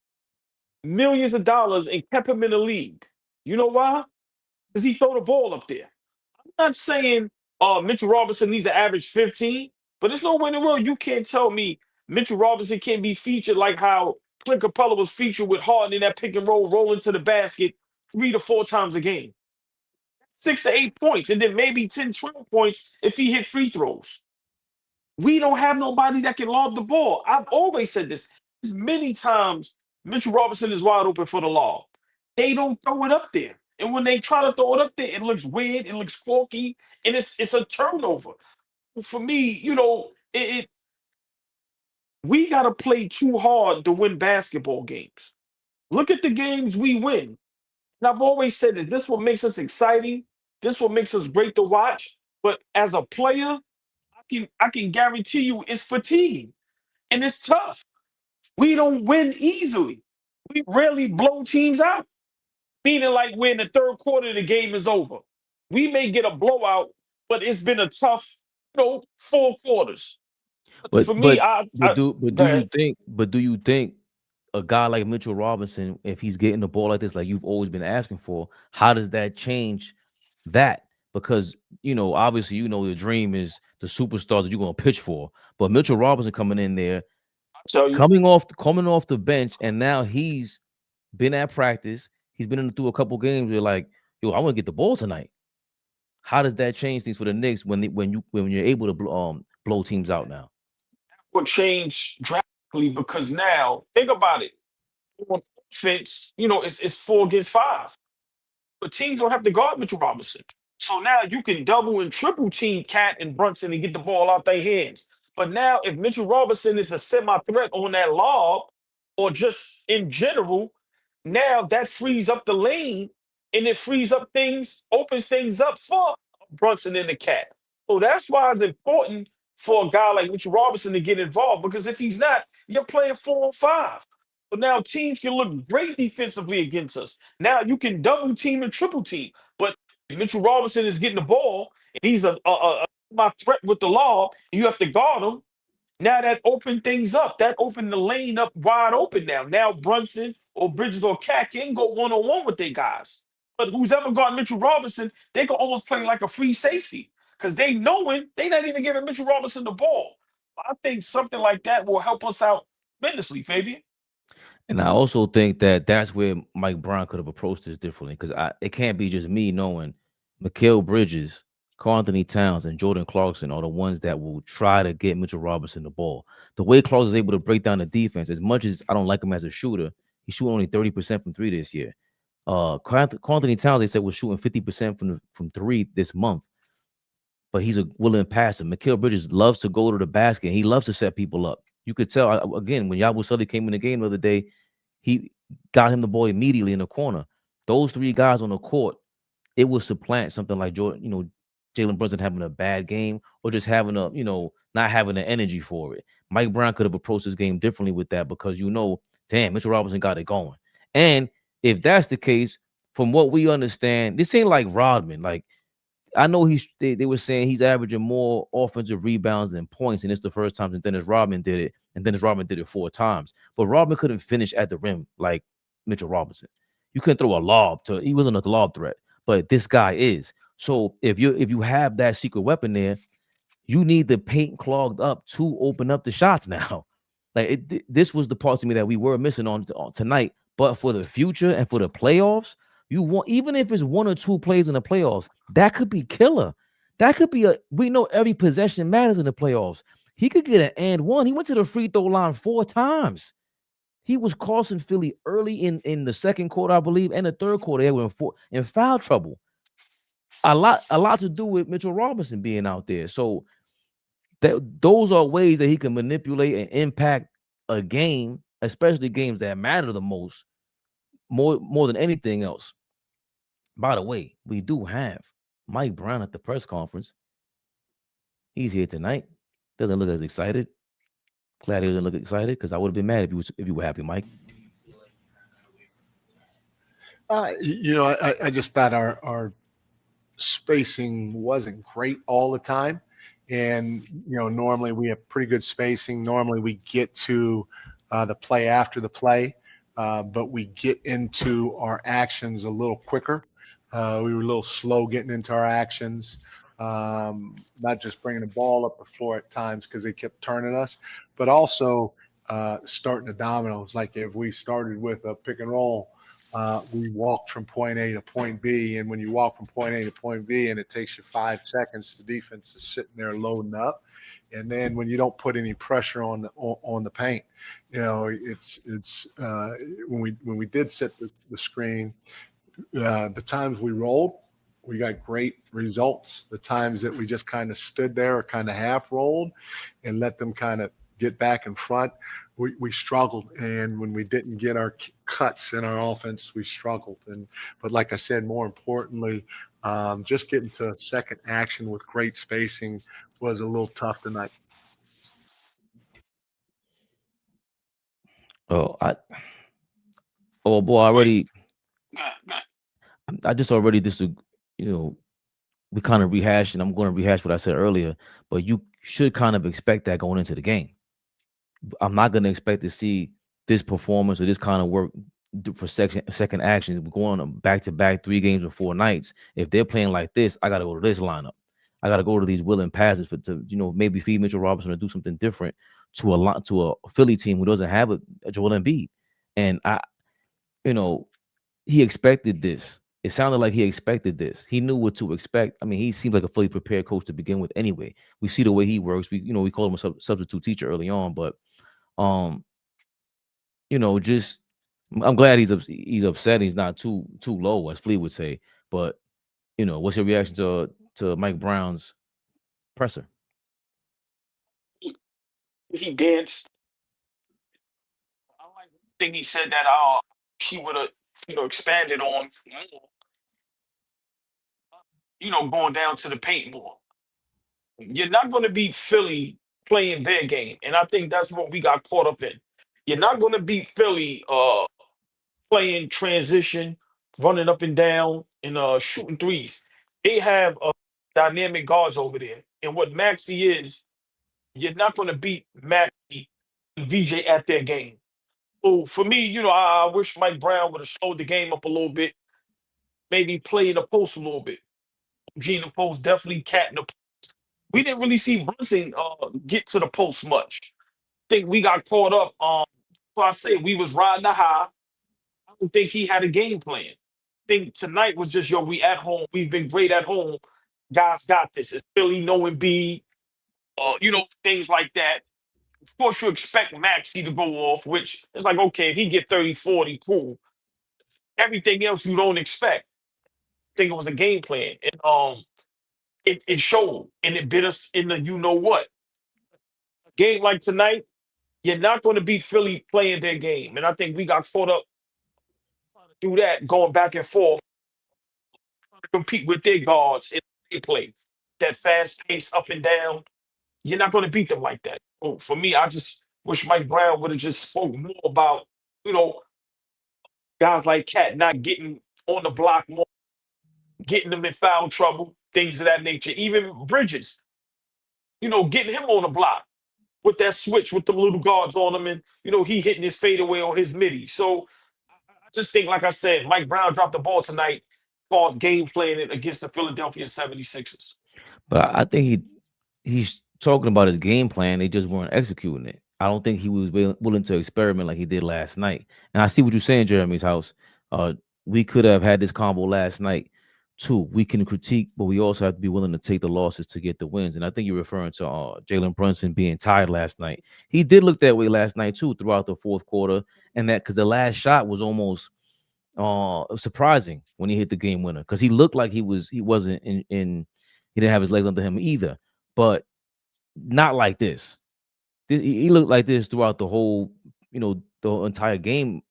millions of dollars and kept him in the league. You know why? Because he throw the ball up there. I'm not saying Mitchell Robinson needs to average 15, But there's no way in the world you can't tell me Mitchell Robinson can't be featured like how Clint Capella was featured with Harden in that pick and roll, rolling to the basket 3 to 4 times a game. 6 to 8 points, and then maybe 10, 12 points if he hit free throws. We don't have nobody that can lob the ball. I've always said this. Many times Mitchell Robinson is wide open for the lob. They don't throw it up there. And when they try to throw it up there, it looks weird, it looks funky, and it's a turnover. For me, we gotta play too hard to win basketball games. Look at the games we win. And I've always said that this what makes us exciting. This what makes us great to watch. But as a player, I can guarantee you it's fatigue and it's tough. We don't win easily. We rarely blow teams out. Meaning like when the third quarter of the game is over. We may get a blowout, but it's been a tough, 4 quarters. But For me, but I go ahead. do you think a guy like Mitchell Robinson, if he's getting the ball like this, like you've always been asking for, how does that change that? Because obviously, the dream is the superstars that you're gonna pitch for. But Mitchell Robinson coming in there, I tell you, coming off the bench, and now he's been at practice. He's been through a couple games where like, yo, I want to get the ball tonight. How does that change things for the Knicks when you're able to blow teams out now? will change drastically because now think about it. On offense, it's 4 against 5. But teams don't have to guard Mitchell Robinson. So now you can double and triple team Cat and Brunson and get the ball out their hands. But now if Mitchell Robinson is a semi-threat on that lob or just in general, now that frees up the lane and it frees up things, opens things up for Brunson and the Cat. So that's why it's important for a guy like Mitchell Robinson to get involved because if he's not, you're playing 4 on 5. So now teams can look great defensively against us. Now you can double team and triple team. But Mitchell Robinson is getting the ball, and he's my threat with the law. You have to guard him. Now that opened things up. That opened the lane up wide open now. Now Brunson or Bridges or Cat can go 1-on-1 with their guys. But who's ever got Mitchell Robinson, they can almost play like a free safety because they knowing they not even giving Mitchell Robinson the ball. I think something like that will help us out tremendously, Fabian. And I also think that that's where Mike Brown could have approached this differently because it can't be just me knowing Mikal Bridges, Karl Anthony Towns, and Jordan Clarkson are the ones that will try to get Mitchell Robinson the ball. The way Clarkson is able to break down the defense, as much as I don't like him as a shooter, he's shooting only 30% from three this year. Karl Anthony Towns, they said, was shooting 50% from three this month, but he's a willing passer. Mikal Bridges loves to go to the basket. He loves to set people up. You could tell, again, when Yabo Sully came in the game the other day, he got him the ball immediately in the corner. Those three guys on the court, it will supplant something like Jalen Brunson having a bad game or just having not having the energy for it. Mike Brown could have approached this game differently with that because damn, Mitchell Robinson got it going. And if that's the case, from what we understand, this ain't like Rodman. Like, I know they were saying he's averaging more offensive rebounds than points, and it's the first time since Dennis Rodman did it, and Dennis Rodman did it 4 times. But Rodman couldn't finish at the rim like Mitchell Robinson. You couldn't throw a lob he wasn't a lob threat, but this guy is. So if you have that secret weapon there, you need the paint clogged up to open up the shots now. Like this was the part to me that we were missing on tonight. But for the future and for the playoffs, you want, even if it's 1 or 2 plays in the playoffs, that could be killer. That could be we know every possession matters in the playoffs. He could get an and one. He went to the free throw line 4 times. He was costing Philly early in the second quarter, I believe, and the third quarter. They were in foul trouble. A lot to do with Mitchell Robinson being out there. So those are ways that he can manipulate and impact a game, especially games that matter the most, more than anything else. By the way, we do have Mike Brown at the press conference. He's here tonight. Doesn't look as excited. Glad he doesn't look excited because I would have been mad if you were happy, Mike. I just thought our spacing wasn't great all the time. And, normally we have pretty good spacing. Normally we get to the play after the play, but we get into our actions a little quicker. We were a little slow getting into our actions. not just bringing the ball up the floor at times because they kept turning us, but also starting the dominoes. Like if we started with a pick and roll, we walked from point A to point B. And when you walk from point A to point B and it takes you 5 seconds, the defense is sitting there loading up. And then when you don't put any pressure on the paint, it's when we did set the screen, the times we rolled, we got great results. The times that we just kind of stood there or kind of half rolled and let them kind of get back in front, we struggled. And when we didn't get our cuts in our offense, we struggled. But like I said, more importantly, just getting to second action with great spacing was a little tough tonight. Oh, oh boy, already. Nah. I just already we kind of rehashed, and I'm going to rehash what I said earlier. But you should kind of expect that going into the game. I'm not going to expect to see this performance or this kind of work for second actions. We're going on back to back 3 games in 4 nights. If they're playing like this, I got to go to this lineup. I got to go to these willing passes to maybe feed Mitchell Robinson or do something different to a Philly team who doesn't have a Joel Embiid. And he expected this. It sounded like he expected this. He knew what to expect. I mean, he seemed like a fully prepared coach to begin with anyway. We see the way he works. We call him a substitute teacher early on, but just I'm glad he's upset. He's not too low, as Flea would say. But what's your reaction to Mike Brown's presser? He danced. I like the thing he said that he would have expanded on more, going down to the paint more. You're not going to beat Philly playing their game, and I think that's what we got caught up in. You're not going to beat Philly playing transition, running up and down, and shooting threes. They have dynamic guards over there, and what Maxi is, you're not going to beat Maxi and VJ at their game. So for me, I wish Mike Brown would have slowed the game up a little bit, maybe play in the post a little bit. G in the post, definitely cat in the post. We didn't really see Brunson get to the post much. I think we got caught up. So I say we was riding the high. I don't think he had a game plan. I think tonight was just, we at home. We've been great at home. Guys got this. It's Philly, no Embiid, things like that. Of course, you expect Maxi to go off, which is like, okay, if he get 30, 40, cool. Everything else you don't expect. I think it was a game plan. And it showed and it bit us in the what. A game like tonight, you're not going to beat Philly playing their game. And I think we got caught up trying to do that, going back and forth, trying to compete with their guards in they play. That fast pace up and down. You're not going to beat them like that. So for me, I just wish Mike Brown would have just spoke more about, you know, guys like Cat not getting on the block more, getting them in foul trouble, things of that nature. Even Bridges, getting him on the block with that switch with the little guards on him, and he hitting his fadeaway on his midi. So I just think, like I said, Mike Brown dropped the ball tonight, falls game planning against the Philadelphia 76ers. But I think he's talking about his game plan. They just weren't executing it. I don't think he was willing to experiment like he did last night. And I see what you're saying, Jeremy's house. We could have had this combo last night too. We can critique, but we also have to be willing to take the losses to get the wins. And I think you're referring to Jalen Brunson being tired last night. He did look that way last night too throughout the fourth quarter, and that because the last shot was almost surprising when he hit the game winner because he looked like he wasn't in he didn't have his legs under him either, but not like this. He looked like this throughout the whole, the entire game,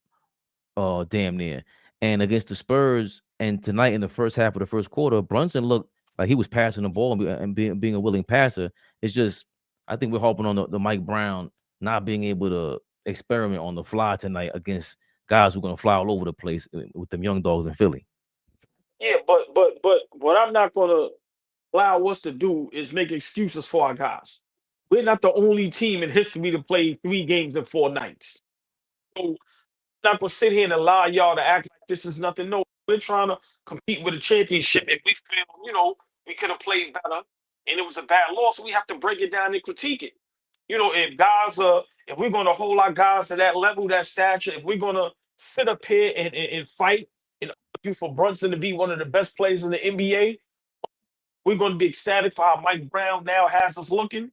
damn near. And against the Spurs, and tonight in the first half of the first quarter, Brunson looked like he was passing the ball and being a willing passer. It's just, I think we're hoping on the Mike Brown not being able to experiment on the fly tonight against guys who are going to fly all over the place with them young dogs in Philly. Yeah, but what I'm not going to allow us to do is make excuses for our guys. We're not the only team in history to play 3 games in 4 nights. So I'm not going to sit here and allow y'all to act like this is nothing. No, we're trying to compete with a championship. If we feel, We could have played better, and it was a bad loss. We have to break it down and critique it. If guys are, if we're going to hold our guys to that level, that stature, if we're going to sit up here and fight and argue for Brunson to be one of the best players in the NBA, we're going to be ecstatic for how Mike Brown now has us looking.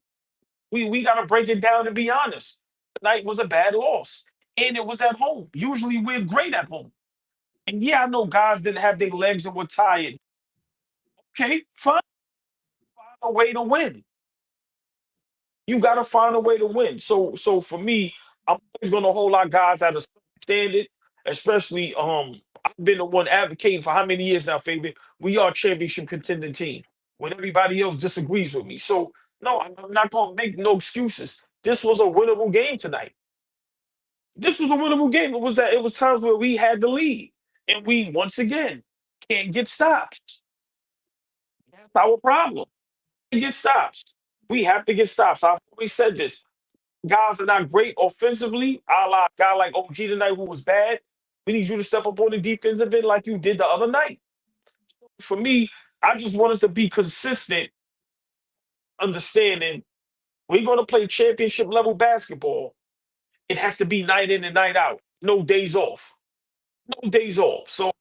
We got to break it down and be honest. Tonight was a bad loss, and it was at home. Usually we're great at home. And yeah, I know guys didn't have their legs and were tired. Okay, fine. Find a way to win. You got to find a way to win. So for me, I'm always going to hold our guys at a standard, especially I've been the one advocating for how many years now, Fabian? We are a championship contending team when everybody else disagrees with me. So no, I'm not going to make no excuses. This was a winnable game tonight. This was a winnable game. It was times where we had the lead, and we once again can't get stops. That's our problem. Get stops. We have to get stops. I've always said this. Guys are not great offensively, a la guy like OG tonight who was bad. We need you to step up on the defensive end like you did the other night. For me, I just want us to be consistent, understanding we're going to play championship level basketball. It has to be night in and night out. No days off. No days off. So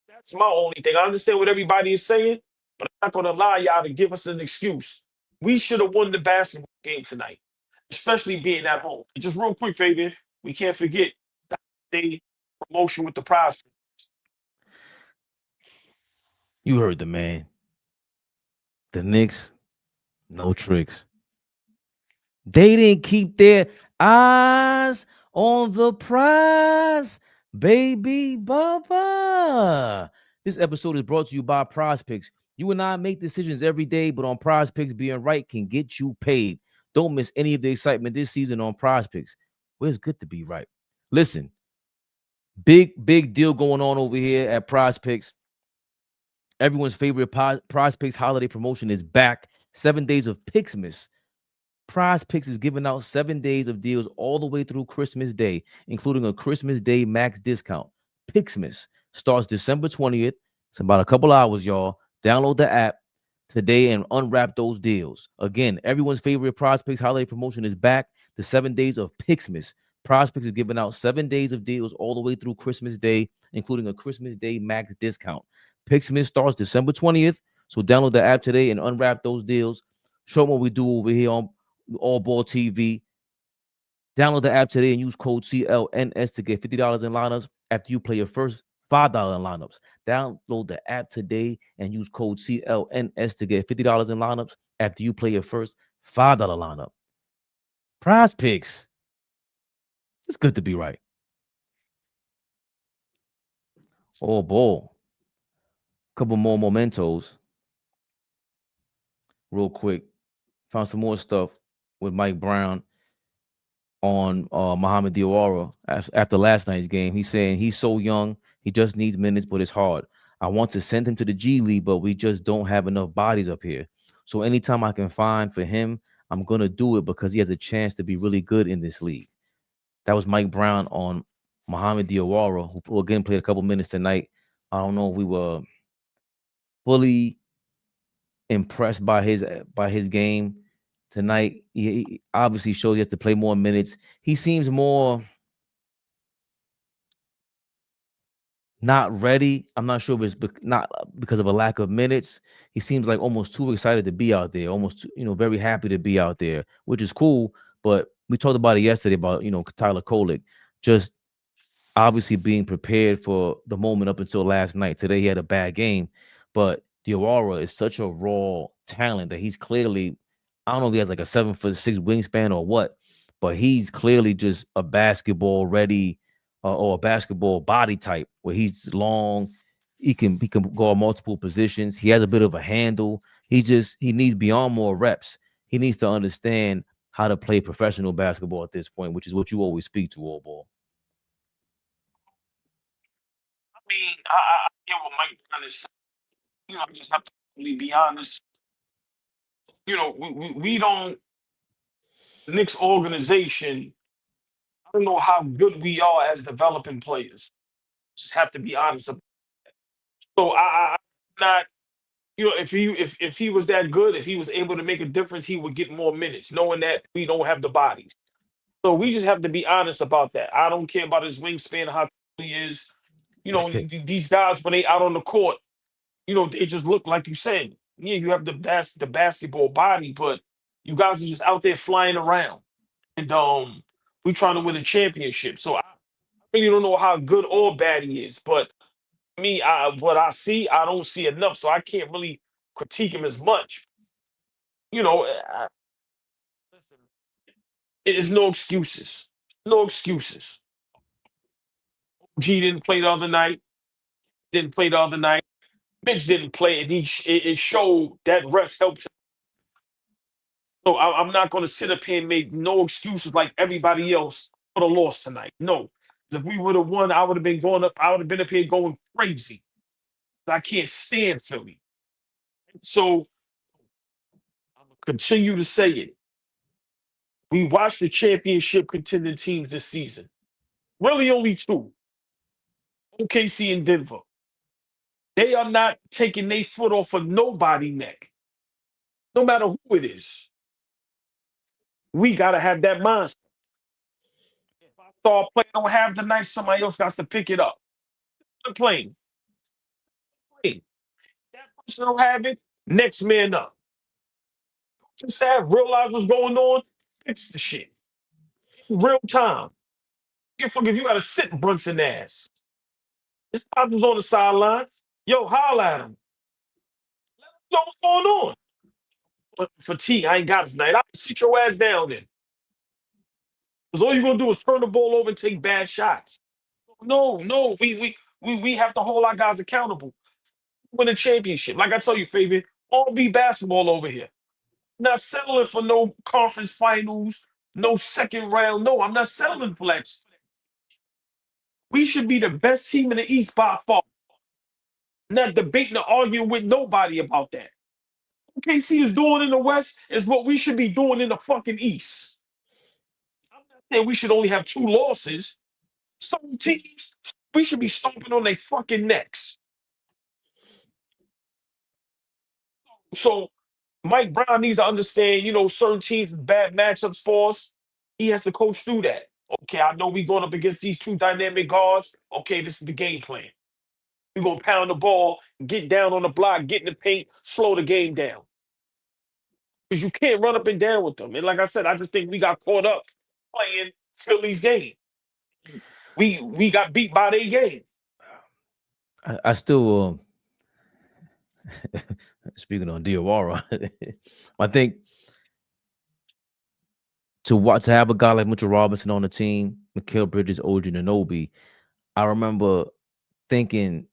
that's my only thing. I understand what everybody is saying, but I'm not going to allow y'all to give us an excuse. We should have won the basketball game tonight, especially being at home. And just real quick, Fabian, we can't forget the day promotion with the prize. You heard the man. The Knicks, no tricks. They didn't keep their eyes on the prize, baby Bubba. This episode is brought to you by Prize Picks. You and I make decisions every day, but on Prize Picks, being right can get you paid. Don't miss any of the excitement this season on Prize Picks. Well, it's good to be right. Listen, big deal going on over here at Prize Picks. Everyone's favorite Prize Picks holiday promotion is back. 7 days of Pixmas. Prize Picks is giving out 7 days of deals all the way through Christmas Day, including a Christmas Day max discount. Pixmas starts December 20th. It's about a couple hours, y'all. Download the app today and unwrap those deals. Again, everyone's favorite Prize Picks holiday promotion is back. The 7 days of Pixmas. Prize Picks is giving out 7 days of deals all the way through Christmas Day, including a Christmas Day max discount. Pixmas starts December 20th. So download the app today and unwrap those deals. Show them what we do over here on AllBall TV. Download the app today and use code CLNS to get $50 in lineups after you play your first $5 in lineups. Download the app today and use code CLNS to get $50 in lineups after you play your first $5 lineup. Prize Picks. It's good to be right. Oh, boy. Couple more mementos. Real quick. Found some more stuff with Mike Brown on Mohammed Diawara after last night's game. He's saying he's so young, he just needs minutes, but it's hard. I want to send him to the G League, but we just don't have enough bodies up here. So anytime I can find for him, I'm going to do it because he has a chance to be really good in this league. That was Mike Brown on Mohammed Diawara, who again played a couple minutes tonight. I don't know if we were fully impressed by his game tonight. He obviously shows he has to play more minutes. He seems more not ready. I'm not sure if it's not because of a lack of minutes. He seems like almost too excited to be out there, almost very happy to be out there, which is cool. But we talked about it yesterday about Tyler Kolek just obviously being prepared for the moment up until last night. Today he had a bad game, but Diawara is such a raw talent that he's clearly, I don't know if he has like a 7'6" wingspan or what, but he's clearly just a basketball ready or a basketball body type where he's long. He can go on multiple positions. He has a bit of a handle. He needs beyond more reps. He needs to understand how to play professional basketball at this point, which is what you always speak to, AllBall. I mean, I get what Mike Brown is saying. I just have to really be honest. We don't, the Knicks organization, I don't know how good we are as developing players. Just have to be honest about it. So I'm not You know, if he was that good, if he was able to make a difference, he would get more minutes, knowing that we don't have the bodies. So we just have to be honest about that. I don't care about his wingspan, how tall he is. You know, these guys when they out on the court, you know, they just look like you said. Yeah, you have the basketball body, but you guys are just out there flying around. And we trying to win a championship. So I really don't know how good or bad he is. But me, what I see, I don't see enough. So I can't really critique him as much. You know, listen, it is no excuses. No excuses. G didn't play the other night. Didn't play the other night. Mitch didn't play, and it showed that rest helped him. So I'm not going to sit up here and make no excuses like everybody else for the loss tonight. No, if we would have won, I would have been going up. I would have been up here going crazy. I can't stand Philly. So I'm gonna continue to say it. We watched the championship contending teams this season. Really, only two: OKC and Denver. They are not taking their foot off of nobody's neck, no matter who it is. We gotta have that mindset. If I star player don't have the night, somebody else got to pick it up. I'm playing. Hey, that person don't have it. Next man up. Just have realize what's going on. Fix the shit in real time. Give fuck if you gotta sit Brunson ass. His was on the sideline. Yo, holla at him. Know what's going on. But fatigue, I ain't got it tonight. I'll sit your ass down then. Because all you're gonna do is turn the ball over and take bad shots. No, we have to hold our guys accountable. Win a championship. Like I tell you, Fabian, all be basketball over here. Not settling for no conference finals, no second round. No, I'm not settling for that. We should be the best team in the East by far. Not debating or arguing with nobody about that. What KC is doing in the West is what we should be doing in the fucking East. I'm not saying we should only have 2 losses. Some teams, we should be stomping on their fucking necks. So Mike Brown needs to understand, you know, certain teams, bad matchups for us. He has to coach through that. Okay, I know we're going up against these 2 dynamic guards. Okay, this is the game plan. We're going to pound the ball, get down on the block, get in the paint, slow the game down. Because you can't run up and down with them. And like I said, I just think we got caught up playing Philly's game. We got beat by their game. I still speaking on Diawara, I think to have a guy like Mitchell Robinson on the team, Mikal Bridges, OG Anunoby, I remember thinking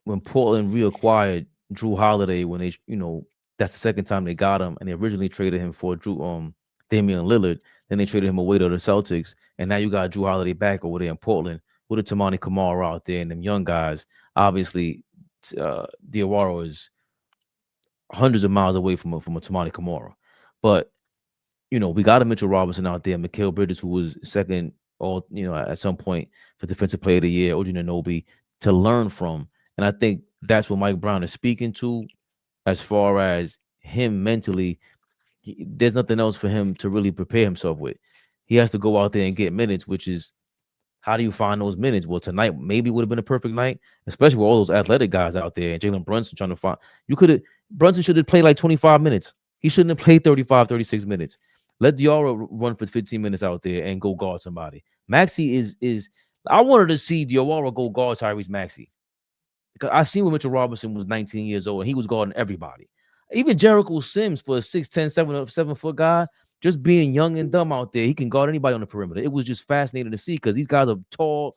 when Portland reacquired Drew Holiday, when they, you know, that's the second time they got him, and they originally traded him for Damian Lillard. Then they traded him away to the Celtics, and now you got Drew Holiday back over there in Portland with a Tamani Kamara out there and them young guys. Obviously, Diawara is hundreds of miles away from a Tamani Kamara, but you know we got a Mitchell Robinson out there, Mikal Bridges, who was second, all you know at some point for Defensive Player of the Year, OG Anunoby to learn from, and I think that's what Mike Brown is speaking to, as far as him mentally. There's nothing else for him to really prepare himself with. He has to go out there and get minutes, which is, how do you find those minutes? Well, tonight maybe would have been a perfect night, especially with all those athletic guys out there and Jalen Brunson trying to find. Brunson should have played like 25 minutes. He shouldn't have played 35, 36 minutes. Let Diawara run for 15 minutes out there and go guard somebody. Maxey is I wanted to see Diawara go guard Tyrese Maxey. Because I seen when Mitchell Robinson was 19 years old and he was guarding everybody. Even Jericho Sims, for a 6'10", 7-foot guy, just being young and dumb out there, he can guard anybody on the perimeter. It was just fascinating to see because these guys are tall,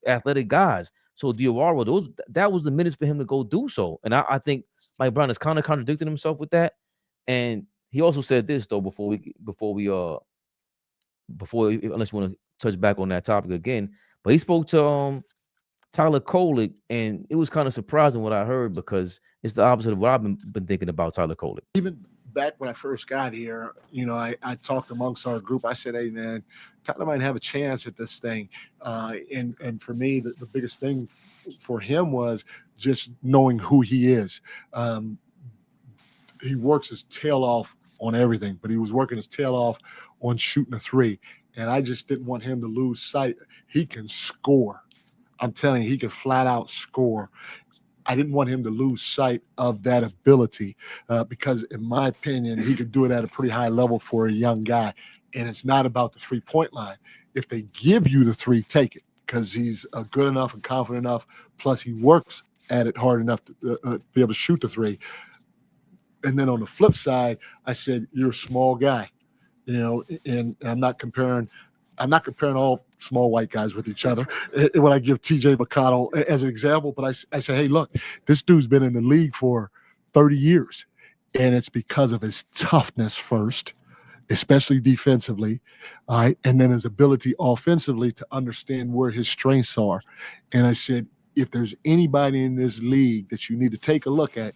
athletic guys. So Diawara, that was the minutes for him to go do so. And I think Mike Brown has kind of contradicted himself with that. And he also said this though before unless you want to touch back on that topic again, but he spoke to Tyler Kolek, and it was kind of surprising what I heard because it's the opposite of what I've been thinking about Tyler Kolek. Even back when I first got here, you know, I talked amongst our group. I said, hey, man, Tyler might have a chance at this thing. And for me, the biggest thing for him was just knowing who he is. he works his tail off on everything, but he was working his tail off on shooting a three. And I just didn't want him to lose sight. He can score. I'm telling you, he can flat out score. I didn't want him to lose sight of that ability because, in my opinion, he could do it at a pretty high level for a young guy. And it's not about the three-point line. If they give you the three, take it, because he's good enough and confident enough. Plus, he works at it hard enough to be able to shoot the three. And then on the flip side, I said, you're a small guy, and I'm not comparing all small white guys with each other when I give TJ McConnell as an example. But I say, hey, look, this dude's been in the league for 30 years, and it's because of his toughness first, especially defensively, all right, and then his ability offensively to understand where his strengths are. And I said, if there's anybody in this league that you need to take a look at,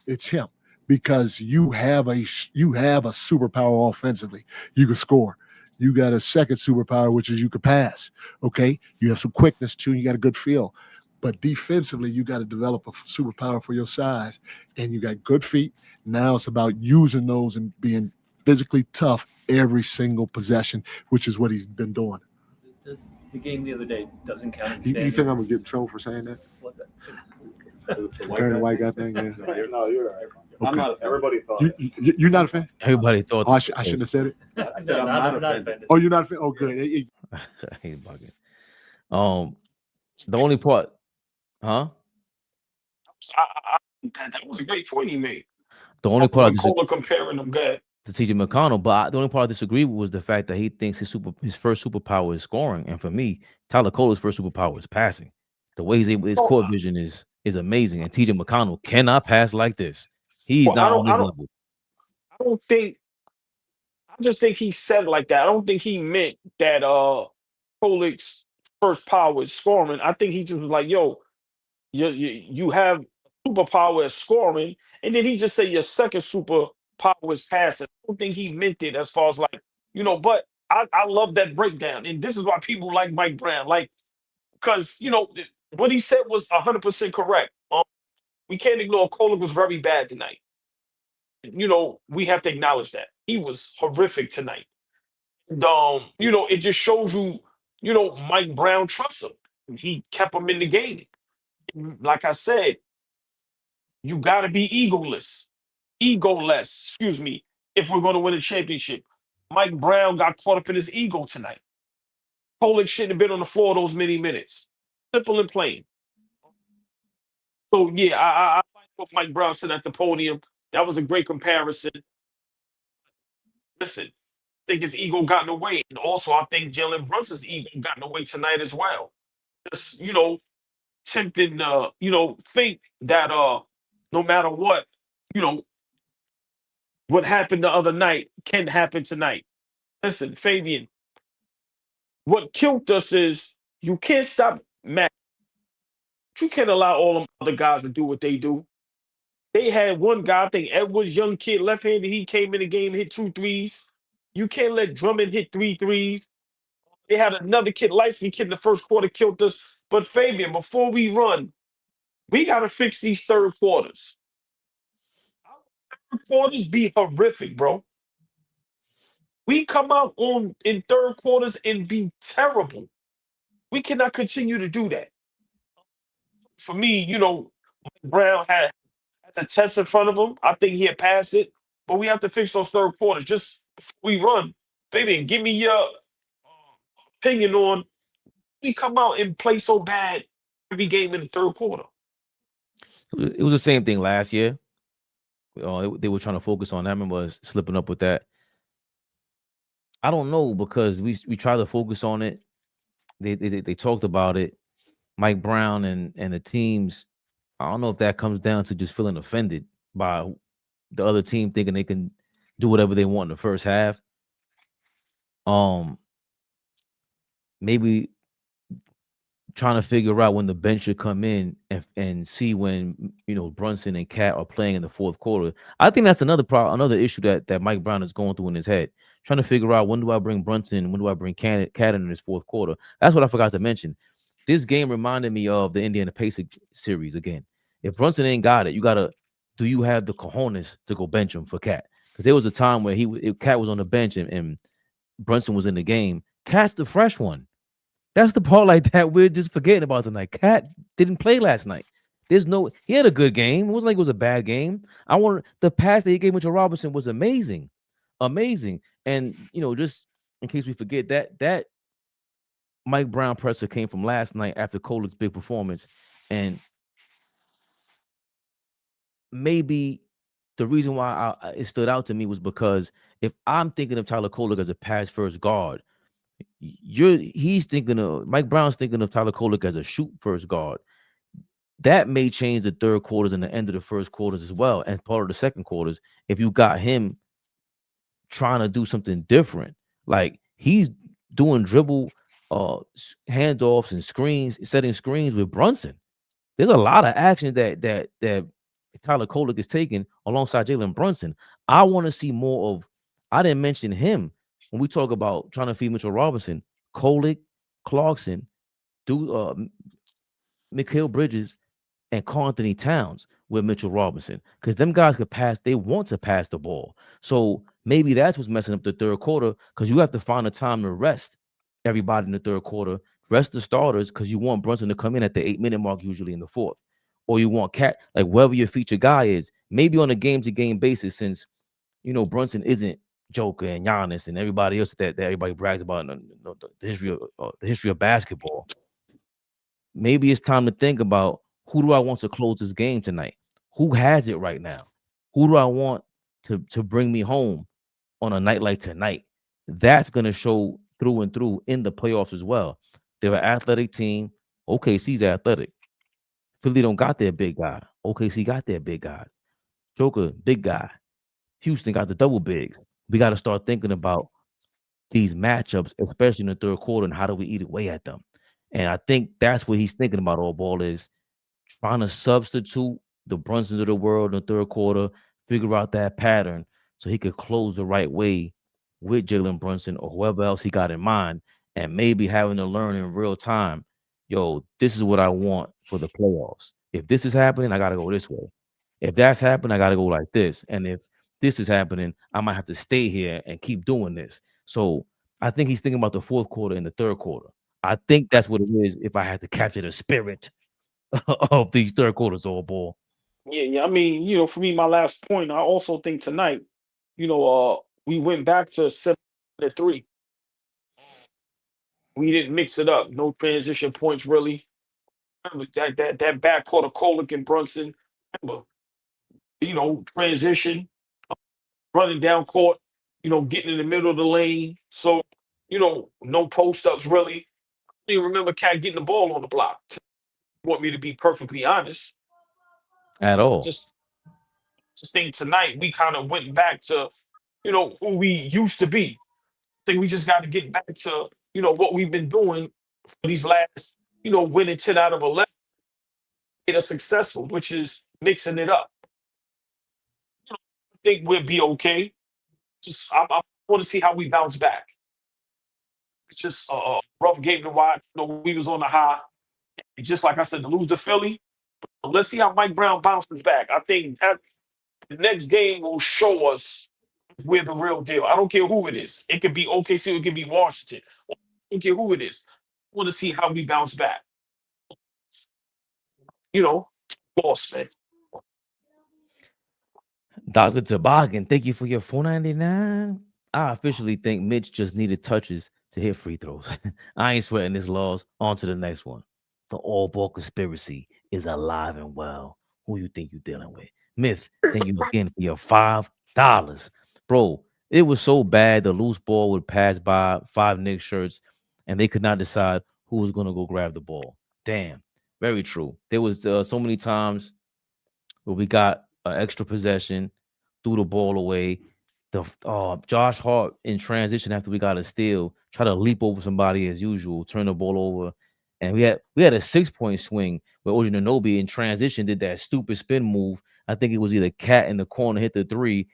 it's him, because you have a superpower offensively. You can score. You got a second superpower, which is you can pass. Okay, you have some quickness too. And you got a good feel, but defensively, you got to develop a superpower for your size, and you got good feet. Now it's about using those and being physically tough every single possession, which is what he's been doing. The game the other day doesn't count. You think I'm gonna get in trouble for saying that? What's that? The white guy thing. Yeah. No, you're right. Okay. I'm not a fan. Everybody thought You're not a fan? Everybody thought. Oh, I shouldn't have said it. I said I'm not offended. Oh, you're not a fan? Oh, good. I hate bugging. The only part, huh? That was a great point he made. The only part comparing them good to TJ McConnell, but the only part I disagree with was the fact that he thinks his first superpower is scoring, and for me, Tyler Kohler's first superpower is passing. The way his court vision is amazing, and TJ McConnell cannot pass like this. He's not on his level. I just think he said it like that. I don't think he meant that Kolek's first power is scoring. I think he just was like, yo, you have superpower as scoring, and then he just said your second superpower is passing. I don't think he meant it as far as like, but I love that breakdown. And this is why people like Mike Brown, because what he said was 100% correct. We can't ignore Kolek was very bad tonight. We have to acknowledge that. He was horrific tonight. And, it just shows you, Mike Brown trusts him. He kept him in the game. Like I said, you got to be egoless, if we're going to win a championship. Mike Brown got caught up in his ego tonight. Kolek shouldn't have been on the floor those many minutes. Simple and plain. So, yeah, I like what Mike Brown said at the podium. That was a great comparison. Listen, I think his ego got in the way. And also, I think Jalen Brunson's ego got in the way tonight as well. Just, tempting to, think that no matter what, what happened the other night can happen tonight. Listen, Fabian, what killed us is you can't stop Matt. You can't allow all them other guys to do what they do. They had one guy, I think Edwards, young kid, left-handed. He came in the game, hit 2 threes. You can't let Drummond hit 3 threes. They had another kid, light-skinned kid in the first quarter, killed us. But Fabian, before we run, we got to fix these third quarters. Third quarters be horrific, bro. We come out in third quarters and be terrible. We cannot continue to do that. For me, Brown had a test in front of him. I think he'll pass it, but we have to fix those third quarters. Just before we run, Fabian, give me your opinion on we come out and play so bad every game in the third quarter. It was the same thing last year. They were trying to focus on that. I remember us slipping up with that. I don't know, because we tried to focus on it. They talked about it. Mike Brown and the teams. I don't know if that comes down to just feeling offended by the other team thinking they can do whatever they want in the first half. Maybe trying to figure out when the bench should come in and see when Brunson and Cat are playing in the fourth quarter. I think that's another issue that Mike Brown is going through in his head, trying to figure out when do I bring Brunson, when do I bring Cat in this fourth quarter. That's what I forgot to mention. This game reminded me of the Indiana Pacers series again. If Brunson ain't got it, you gotta do you have the cojones to go bench him for Cat? Because there was a time where Cat was on the bench and Brunson was in the game. Cat's the fresh one. That's the part like that we're just forgetting about tonight. Cat didn't play last night. He had a good game. It wasn't like it was a bad game. The pass that he gave Mitchell Robinson was amazing. Amazing. And just in case we forget that Mike Brown presser came from last night after Kolek's big performance. And maybe the reason why it stood out to me was because if I'm thinking of Tyler Kolek as a pass first guard, Mike Brown's thinking of Tyler Kolek as a shoot first guard. That may change the third quarters and the end of the first quarters as well, and part of the second quarters. If you got him trying to do something different, like he's doing dribble handoffs and screens, setting screens with Brunson. There's a lot of action that Tyler Kolek is taking alongside Jalen Brunson. I want to see more of. I didn't mention him when we talk about trying to feed Mitchell Robinson, Kolek, Clarkson, Mikal Bridges, and Karl Anthony Towns with Mitchell Robinson, because them guys could pass. They want to pass the ball. So maybe that's what's messing up the third quarter, because you have to find a time to rest everybody in the third quarter, rest the starters, because you want Brunson to come in at the 8-minute mark, usually in the fourth. Or you want Cat, like whoever your featured guy is, maybe on a game-to-game basis, since Brunson isn't Joker and Giannis and everybody else that everybody brags about in the history of basketball. Maybe it's time to think about, who do I want to close this game tonight? Who has it right now? Who do I want to bring me home on a night like tonight? That's going to show through and through in the playoffs as well. They're an athletic team. OKC's athletic. Philly don't got their big guy. OKC got their big guys. Joker, big guy. Houston got the double bigs. We got to start thinking about these matchups, especially in the third quarter, and how do we eat away at them? And I think that's what he's thinking about. AllBall is trying to substitute the Brunsons of the world in the third quarter, figure out that pattern so he could close the right way with Jalen Brunson or whoever else he got in mind, and maybe having to learn in real time, this is what I want for the playoffs. If this is happening, I got to go this way. If that's happening, I got to go like this. And if this is happening, I might have to stay here and keep doing this. So I think he's thinking about the fourth quarter and the third quarter. I think that's what it is, if I had to capture the spirit of these third quarters, AllBall. Yeah. I mean, for me, my last point, I also think tonight, we went back to 7-3. We didn't mix it up. No transition points, really. Remember that backcourt of Kolek and Brunson. Remember, transition, running down court, getting in the middle of the lane. So, no post ups really. I don't even remember Cat getting the ball on the block. Want me to be perfectly honest? At all. Just think tonight we kind of went back to, who we used to be. I think we just got to get back to, what we've been doing for these last, winning 10 out of 11. It is successful, which is mixing it up. I think we'll be okay. I want to see how we bounce back. It's just a rough game to watch. We was on the high. Just like I said, to lose to Philly. But let's see how Mike Brown bounces back. I think that the next game will show us if we're the real deal. I don't care who it is. It could be OKC, it could be Washington. I don't care who it is. I want to see how we bounce back. Boss, man. Dr. Toboggan, thank you for your $4.99. I officially think Mitch just needed touches to hit free throws. I ain't sweating this loss. On to the next one. The AllBall conspiracy is alive and well. Who you think you're dealing with? Myth, thank you again for your $5. Bro, it was so bad. The loose ball would pass by 5 Knicks shirts, and they could not decide who was going to go grab the ball. Damn, very true. There was so many times where we got an extra possession, threw the ball away. Josh Hart in transition after we got a steal, try to leap over somebody as usual, turn the ball over. And we had a 6-point swing where OG Anunoby in transition did that stupid spin move. I think it was either Cat in the corner hit the 3.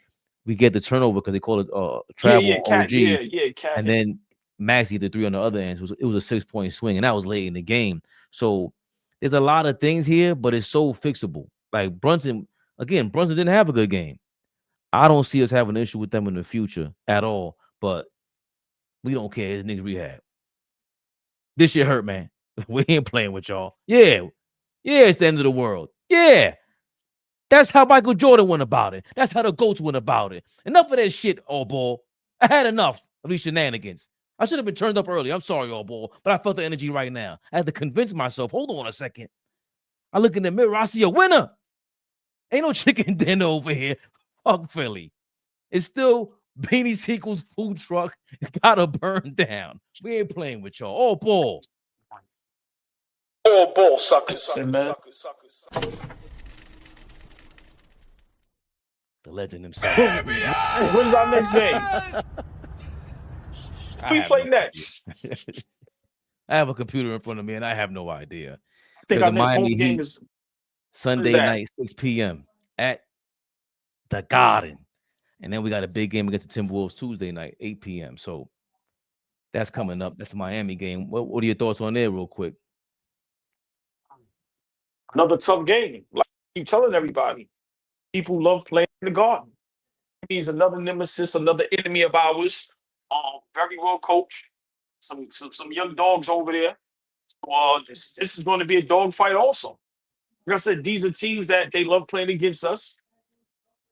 We get the turnover because they call it travel Cat, OG. Cat. And then Maxey the 3 on the other end. It was a 6-point swing, and that was late in the game. So there's a lot of things here, but it's so fixable. Like Brunson, Again, Brunson didn't have a good game. I don't see us having an issue with them in the future at all, but we don't care. It's Knicks Rehab. This shit hurt, man. We ain't playing with y'all. Yeah. Yeah, it's the end of the world. Yeah. That's how Michael Jordan went about it. That's how the GOATs went about it. Enough of that shit, AllBall. I had enough of these shenanigans. I should have been turned up early. I'm sorry, AllBall, but I felt the energy right now. I had to convince myself. Hold on a second. I look in the mirror. I see a winner. Ain't no chicken dinner over here. Fuck Philly. It's still Beanie Sequel's food truck. Gotta burn down. We ain't playing with y'all. AllBall. AllBall, suckers. The legend himself. What is our next game? We play next. I have a computer in front of me, and I have no idea. I think The our next Miami home game Heat, is Sunday night, 6 p.m. at the Garden. And then we got a big game against the Timberwolves Tuesday night, 8 p.m. So that's coming up. That's the Miami game. What are your thoughts on there real quick? another tough game. Like I keep telling everybody, people love playing in the Garden. He's another nemesis, another enemy of ours. Very well coached. Some young dogs over there. This is going to be a dogfight also. Like I said, these are teams that they love playing against us.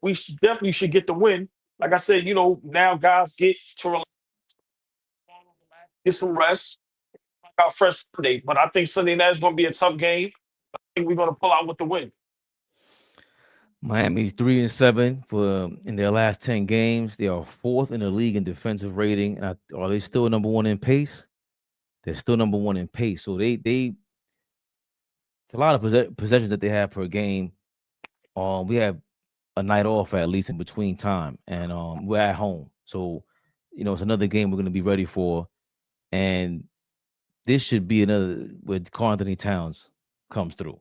We definitely should get the win. Like I said, now guys get to relax, get some rest. Out fresh Sunday, but I think Sunday night is going to be a tough game. I think we're going to pull out with the win. Miami's 3-7 in their last 10 games. They are 4th in the league in defensive rating. And are they still number 1 in pace? They're still number 1 in pace. So it's a lot of possessions that they have per game. We have a night off at least in between time, and we're at home. So it's another game we're going to be ready for, and this should be another where Karl Anthony Towns comes through.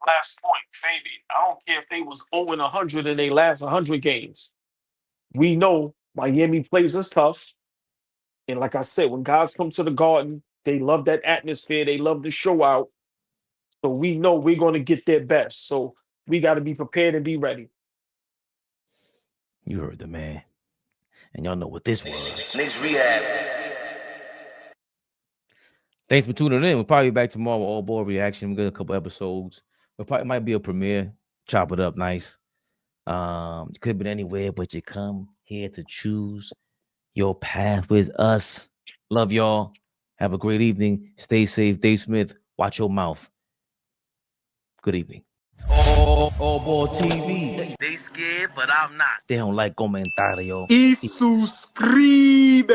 Last point, Fabian. I don't care if they was 0-100 in their last 100 games. We know Miami plays us tough. And like I said, when guys come to the Garden, they love that atmosphere. They love the show out. So we know we're going to get their best. So we got to be prepared and be ready. You heard the man. And y'all know what this was. Knicks Rehab. Thanks for tuning in. We'll probably be back tomorrow with AllBall reaction. We got a couple episodes. It might be a premiere. Chop it up nice. You could have been anywhere, but you come here to choose your path with us. Love y'all. Have a great evening. Stay safe. Dave Smith, watch your mouth. Good evening. AllBall TV. They scared, but I'm not. They don't like comentario. Y suscribe.